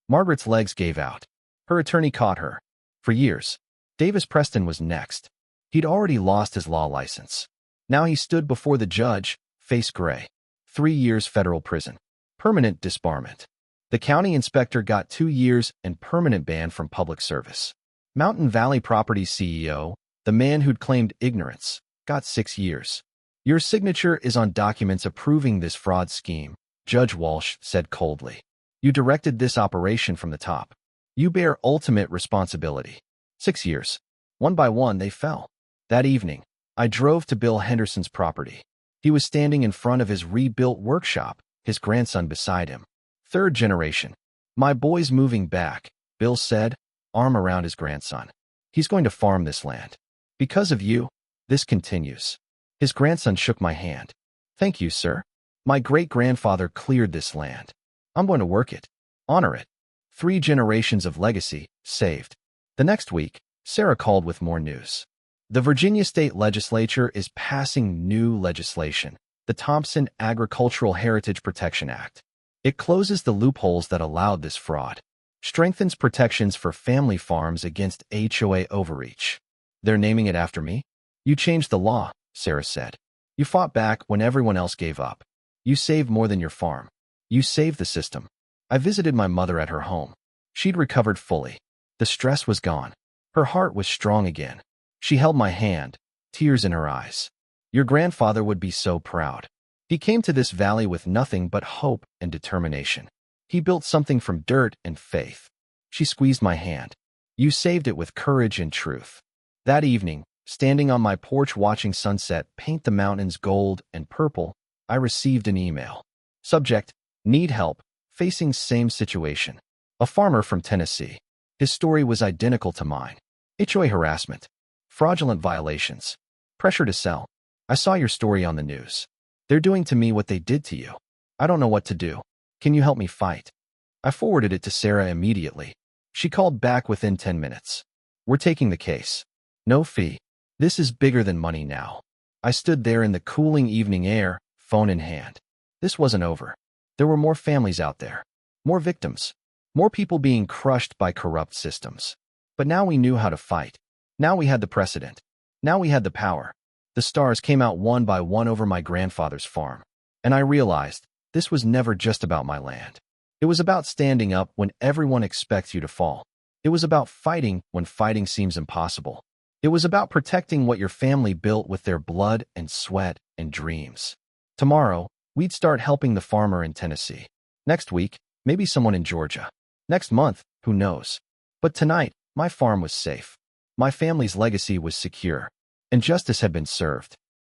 Speaker 1: Margaret's legs gave out. Her attorney caught her. For years, Davis Preston was next. He'd already lost his law license. Now he stood before the judge, face gray. 3 years federal prison. Permanent disbarment. The county inspector got 2 years and permanent ban from public service. Mountain Valley Properties CEO, the man who'd claimed ignorance, got 6 years. Your signature is on documents approving this fraud scheme, Judge Walsh said coldly. You directed this operation from the top. You bear ultimate responsibility. 6 years. One by one, they fell. That evening, I drove to Bill Henderson's property. He was standing in front of his rebuilt workshop, his grandson beside him. 3rd generation. My boy's moving back, Bill said, arm around his grandson. He's going to farm this land. Because of you, this continues. His grandson shook my hand. Thank you, sir. My great-grandfather cleared this land. I'm going to work it, honor it. 3 generations of legacy saved. The next week, Sarah called with more news. The Virginia State Legislature is passing new legislation, the Thompson Agricultural Heritage Protection Act. It closes the loopholes that allowed this fraud, strengthens protections for family farms against HOA overreach. They're naming it after me? You changed the law, Sarah said. You fought back when everyone else gave up. You saved more than your farm. You saved the system. I visited my mother at her home. She'd recovered fully. The stress was gone. Her heart was strong again. She held my hand, tears in her eyes. Your grandfather would be so proud. He came to this valley with nothing but hope and determination. He built something from dirt and faith. She squeezed my hand. You saved it with courage and truth. That evening, standing on my porch watching sunset paint the mountains gold and purple, I received an email. Subject, need help, facing same situation. A farmer from Tennessee. His story was identical to mine. HOA harassment. Fraudulent violations. Pressure to sell. I saw your story on the news. They're doing to me what they did to you. I don't know what to do. Can you help me fight? I forwarded it to Sarah immediately. She called back within 10 minutes. We're taking the case. No fee. This is bigger than money now. I stood there in the cooling evening air, phone in hand. This wasn't over. There were more families out there. More victims. More people being crushed by corrupt systems. But now we knew how to fight. Now we had the precedent. Now we had the power. The stars came out one by one over my grandfather's farm. And I realized this was never just about my land. It was about standing up when everyone expects you to fall. It was about fighting when fighting seems impossible. It was about protecting what your family built with their blood and sweat and dreams. Tomorrow, We'd start helping the farmer in Tennessee. Next week, maybe someone in Georgia. Next month, who knows? But tonight, my farm was safe. My family's legacy was secure, and justice had been served.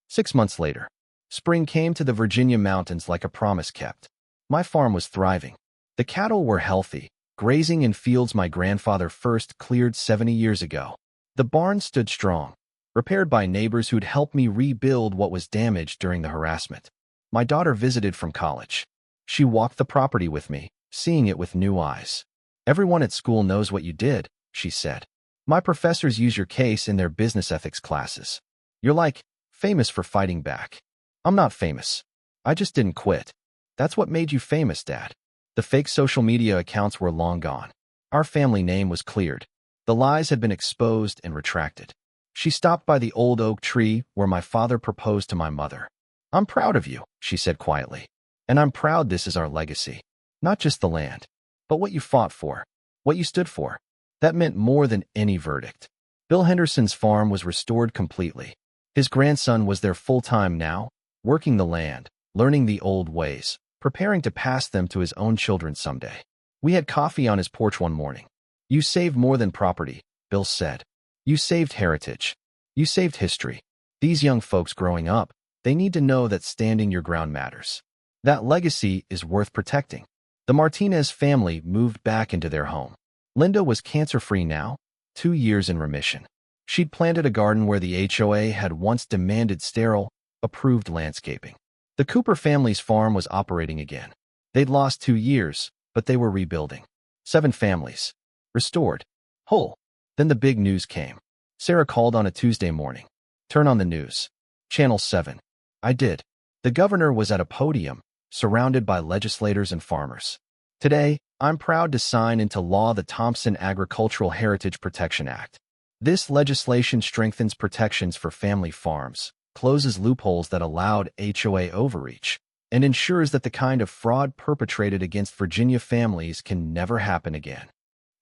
Speaker 1: 6 months later, spring came to the Virginia mountains like a promise kept. My farm was thriving. The cattle were healthy, grazing in fields my grandfather first cleared 70 years ago. The barn stood strong, repaired by neighbors who'd helped me rebuild what was damaged during the harassment. My daughter visited from college. She walked the property with me, seeing it with new eyes. "Everyone at school knows what you did," she said. "My professors use your case in their business ethics classes. You're like, famous for fighting back." "I'm not famous. I just didn't quit." "That's what made you famous, Dad." The fake social media accounts were long gone. Our family name was cleared. The lies had been exposed and retracted. She stopped by the old oak tree where my father proposed to my mother. "I'm proud of you," she said quietly. "And I'm proud this is our legacy. Not just the land, but what you fought for, what you stood for." That meant more than any verdict. Bill Henderson's farm was restored completely. His grandson was there full-time now, working the land, learning the old ways, preparing to pass them to his own children someday. We had coffee on his porch one morning. "You saved more than property," Bill said. "You saved heritage. You saved history. These young folks growing up, they need to know that standing your ground matters. That legacy is worth protecting." The Martinez family moved back into their home. Linda was cancer-free now, 2 years in remission. She'd planted a garden where the HOA had once demanded sterile, approved landscaping. The Cooper family's farm was operating again. They'd lost 2 years, but they were rebuilding. 7 families. Restored. Whole. Then the big news came. Sarah called on a Tuesday morning. "Turn on the news. Channel 7. I did. The governor was at a podium, surrounded by legislators and farmers. "Today, I'm proud to sign into law the Thompson Agricultural Heritage Protection Act. This legislation strengthens protections for family farms, closes loopholes that allowed HOA overreach, and ensures that the kind of fraud perpetrated against Virginia families can never happen again."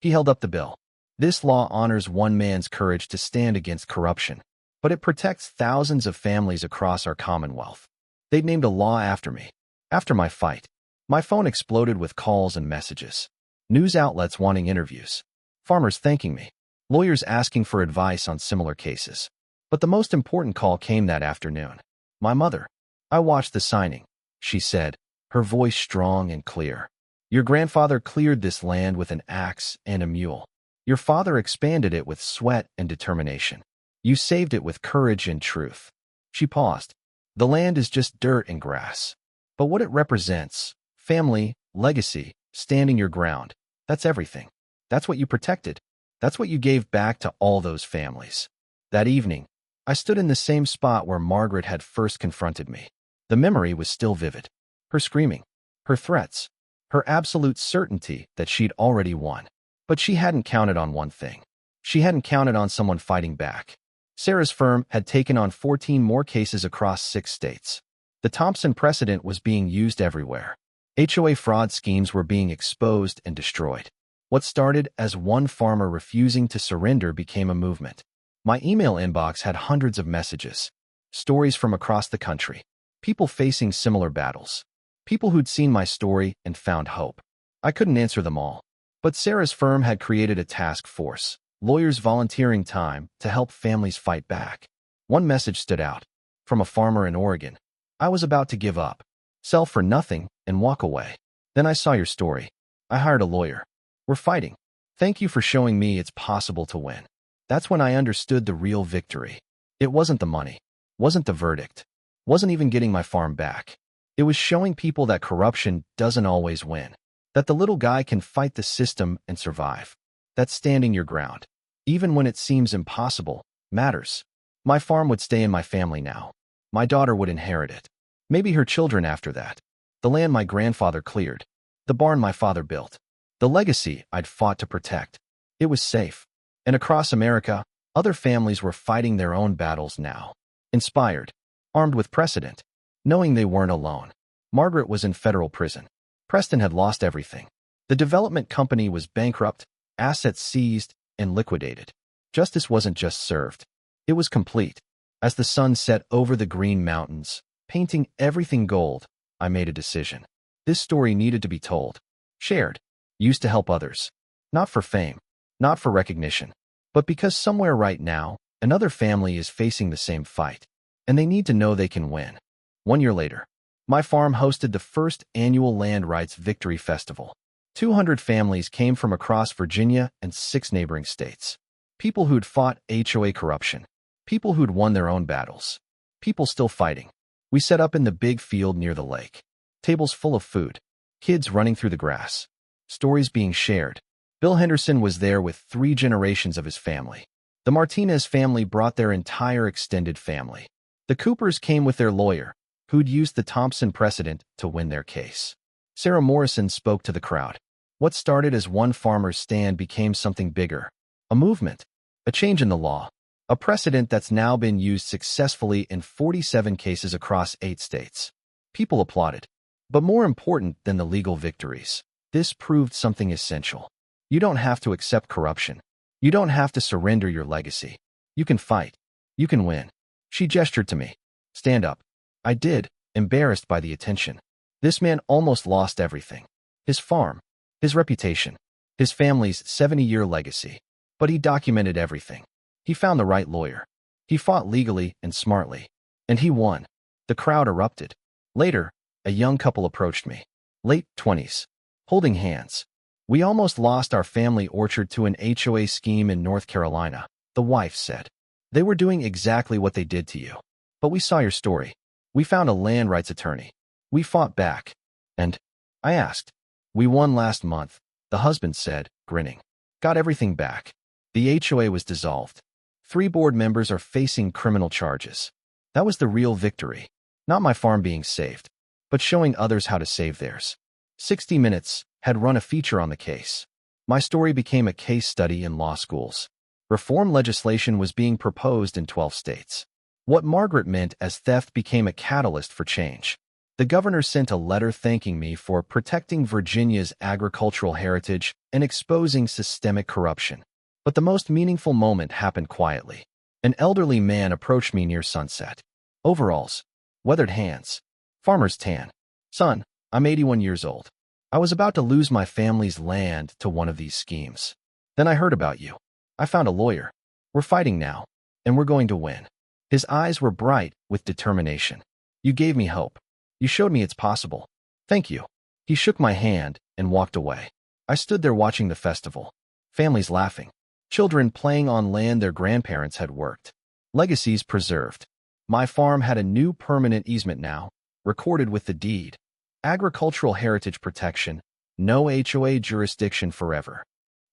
Speaker 1: He held up the bill. "This law honors one man's courage to stand against corruption, but it protects thousands of families across our Commonwealth." They'd named a law after me. After my fight, my phone exploded with calls and messages. News outlets wanting interviews. Farmers thanking me. Lawyers asking for advice on similar cases. But the most important call came that afternoon. My mother. "I watched the signing," she said, her voice strong and clear. "Your grandfather cleared this land with an axe and a mule. Your father expanded it with sweat and determination. You saved it with courage and truth." She paused. "The land is just dirt and grass. But what it represents, family, legacy, standing your ground, that's everything. That's what you protected. That's what you gave back to all those families." That evening, I stood in the same spot where Margaret had first confronted me. The memory was still vivid. Her screaming, her threats, her absolute certainty that she'd already won. But she hadn't counted on one thing. She hadn't counted on someone fighting back. Sarah's firm had taken on 14 more cases across 6 states. The Thompson precedent was being used everywhere. HOA fraud schemes were being exposed and destroyed. What started as one farmer refusing to surrender became a movement. My email inbox had hundreds of messages, stories from across the country, people facing similar battles, people who'd seen my story and found hope. I couldn't answer them all, but Sarah's firm had created a task force, lawyers volunteering time to help families fight back. One message stood out, from a farmer in Oregon. "I was about to give up, sell for nothing, and walk away. Then I saw your story. I hired a lawyer. We're fighting. Thank you for showing me it's possible to win." That's when I understood the real victory. It wasn't the money, wasn't the verdict, wasn't even getting my farm back. It was showing people that corruption doesn't always win, that the little guy can fight the system and survive, that standing your ground, even when it seems impossible, matters. My farm would stay in my family now. My daughter would inherit it. Maybe her children after that. The land my grandfather cleared. The barn my father built. The legacy I'd fought to protect. It was safe. And across America, other families were fighting their own battles now. Inspired. Armed with precedent. Knowing they weren't alone. Margaret was in federal prison. Preston had lost everything. The development company was bankrupt, assets seized, and liquidated. Justice wasn't just served. It was complete. As the sun set over the green mountains, painting everything gold, I made a decision. This story needed to be told, shared, used to help others. Not for fame, not for recognition, but because somewhere right now, another family is facing the same fight, and they need to know they can win. 1 year later, my farm hosted the first annual Land Rights Victory Festival. 200 families came from across Virginia and 6 neighboring states. People who'd fought HOA corruption. People who'd won their own battles. People still fighting. We set up in the big field near the lake. Tables full of food. Kids running through the grass. Stories being shared. Bill Henderson was there with 3 generations of his family. The Martinez family brought their entire extended family. The Coopers came with their lawyer, who'd used the Thompson precedent to win their case. Sarah Morrison spoke to the crowd. What started as one farmer's stand became something bigger. A movement. A change in the law. A precedent that's now been used successfully in 47 cases across 8 states. People applauded. But more important than the legal victories, this proved something essential. You don't have to accept corruption. You don't have to surrender your legacy. You can fight. You can win. She gestured to me. Stand up. I did, embarrassed by the attention. This man almost lost everything. His farm, his reputation, his family's 70-year legacy. But he documented everything. He found the right lawyer. He fought legally and smartly. And he won. The crowd erupted. Later, a young couple approached me. Late 20s. Holding hands. We almost lost our family orchard to an HOA scheme in North Carolina, the wife said. They were doing exactly what they did to you. But we saw your story. We found a land rights attorney. We fought back. And I asked. We won last month, the husband said, grinning. Got everything back. The HOA was dissolved. 3 board members are facing criminal charges. That was the real victory. Not my farm being saved, but showing others how to save theirs. 60 Minutes had run a feature on the case. My story became a case study in law schools. Reform legislation was being proposed in 12 states. What Margaret meant as theft became a catalyst for change. The governor sent a letter thanking me for protecting Virginia's agricultural heritage and exposing systemic corruption. But the most meaningful moment happened quietly. An elderly man approached me near sunset. Overalls. Weathered hands. Farmer's tan. Son, I'm 81 years old. I was about to lose my family's land to one of these schemes. Then I heard about you. I found a lawyer. We're fighting now, and we're going to win. His eyes were bright with determination. You gave me hope. You showed me it's possible. Thank you. He shook my hand and walked away. I stood there watching the festival. Families laughing. Children playing on land their grandparents had worked. Legacies preserved. My farm had a new permanent easement now, recorded with the deed. Agricultural heritage protection, no HOA jurisdiction forever.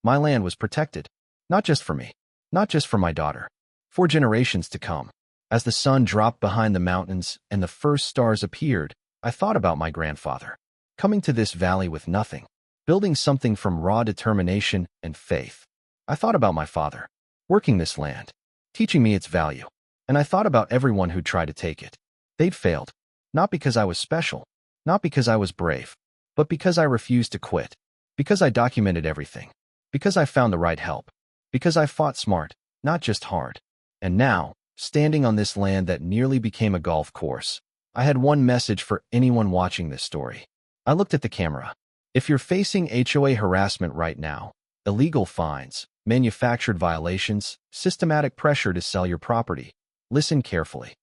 Speaker 1: My land was protected, not just for me, not just for my daughter, for generations to come. As the sun dropped behind the mountains and the first stars appeared, I thought about my grandfather, coming to this valley with nothing, building something from raw determination and faith. I thought about my father, working this land, teaching me its value. And I thought about everyone who tried to take it. They'd failed, not because I was special, not because I was brave, but because I refused to quit, because I documented everything, because I found the right help, because I fought smart, not just hard. And now, standing on this land that nearly became a golf course, I had one message for anyone watching this story. I looked at the camera. If you're facing HOA harassment right now, illegal fines, manufactured violations, systematic pressure to sell your property, listen carefully.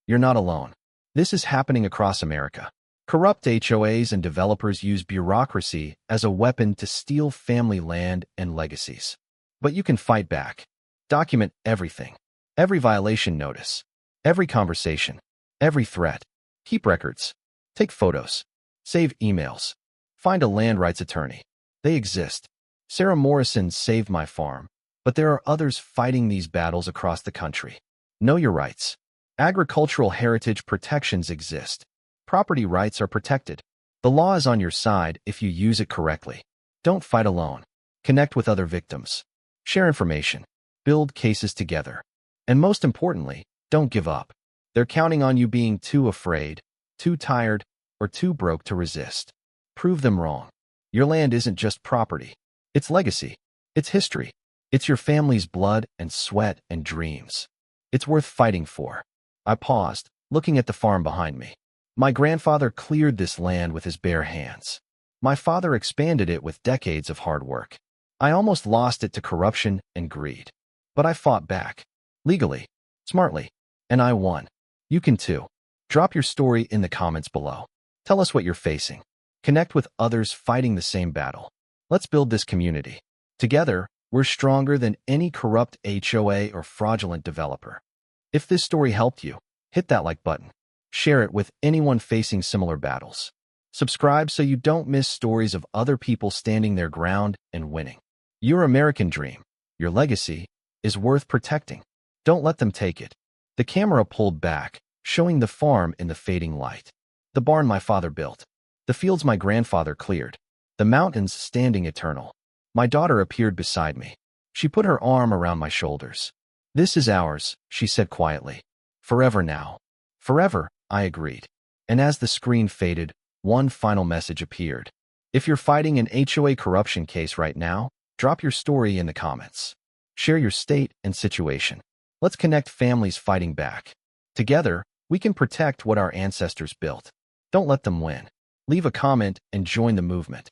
Speaker 1: You're not alone. This is happening across America. Corrupt HOAs and developers use bureaucracy as a weapon to steal family land and legacies. But you can fight back. Document everything. Every violation notice. Every conversation. Every threat. Keep records. Take photos. Save emails. Find a land rights attorney. They exist. Sarah Morrison saved my farm, but there are others fighting these battles across the country. Know your rights. Agricultural heritage protections exist. Property rights are protected. The law is on your side if you use it correctly. Don't fight alone. Connect with other victims. Share information. Build cases together. And most importantly, don't give up. They're counting on you being too afraid, too tired, or too broke to resist. Prove them wrong. Your land isn't just property. It's legacy. It's history. It's your family's blood and sweat and dreams. It's worth fighting for. I paused, looking at the farm behind me. My grandfather cleared this land with his bare hands. My father expanded it with decades of hard work. I almost lost it to corruption and greed. But I fought back. Legally. Smartly. And I won. You can too. Drop your story in the comments below. Tell us what you're facing. Connect with others fighting the same battle. Let's build this community. Together, we're stronger than any corrupt HOA or fraudulent developer. If this story helped you, hit that like button. Share it with anyone facing similar battles. Subscribe so you don't miss stories of other people standing their ground and winning. Your American dream, your legacy, is worth protecting. Don't let them take it. The camera pulled back, showing the farm in the fading light. The barn my father built. The fields my grandfather cleared. The mountains standing eternal. My daughter appeared beside me. She put her arm around my shoulders. "This is ours," she said quietly. "Forever now." "Forever," I agreed. And as the screen faded, one final message appeared. If you're fighting an HOA corruption case right now, drop your story in the comments. Share your state and situation. Let's connect families fighting back. Together, we can protect what our ancestors built. Don't let them win. Leave a comment and join the movement.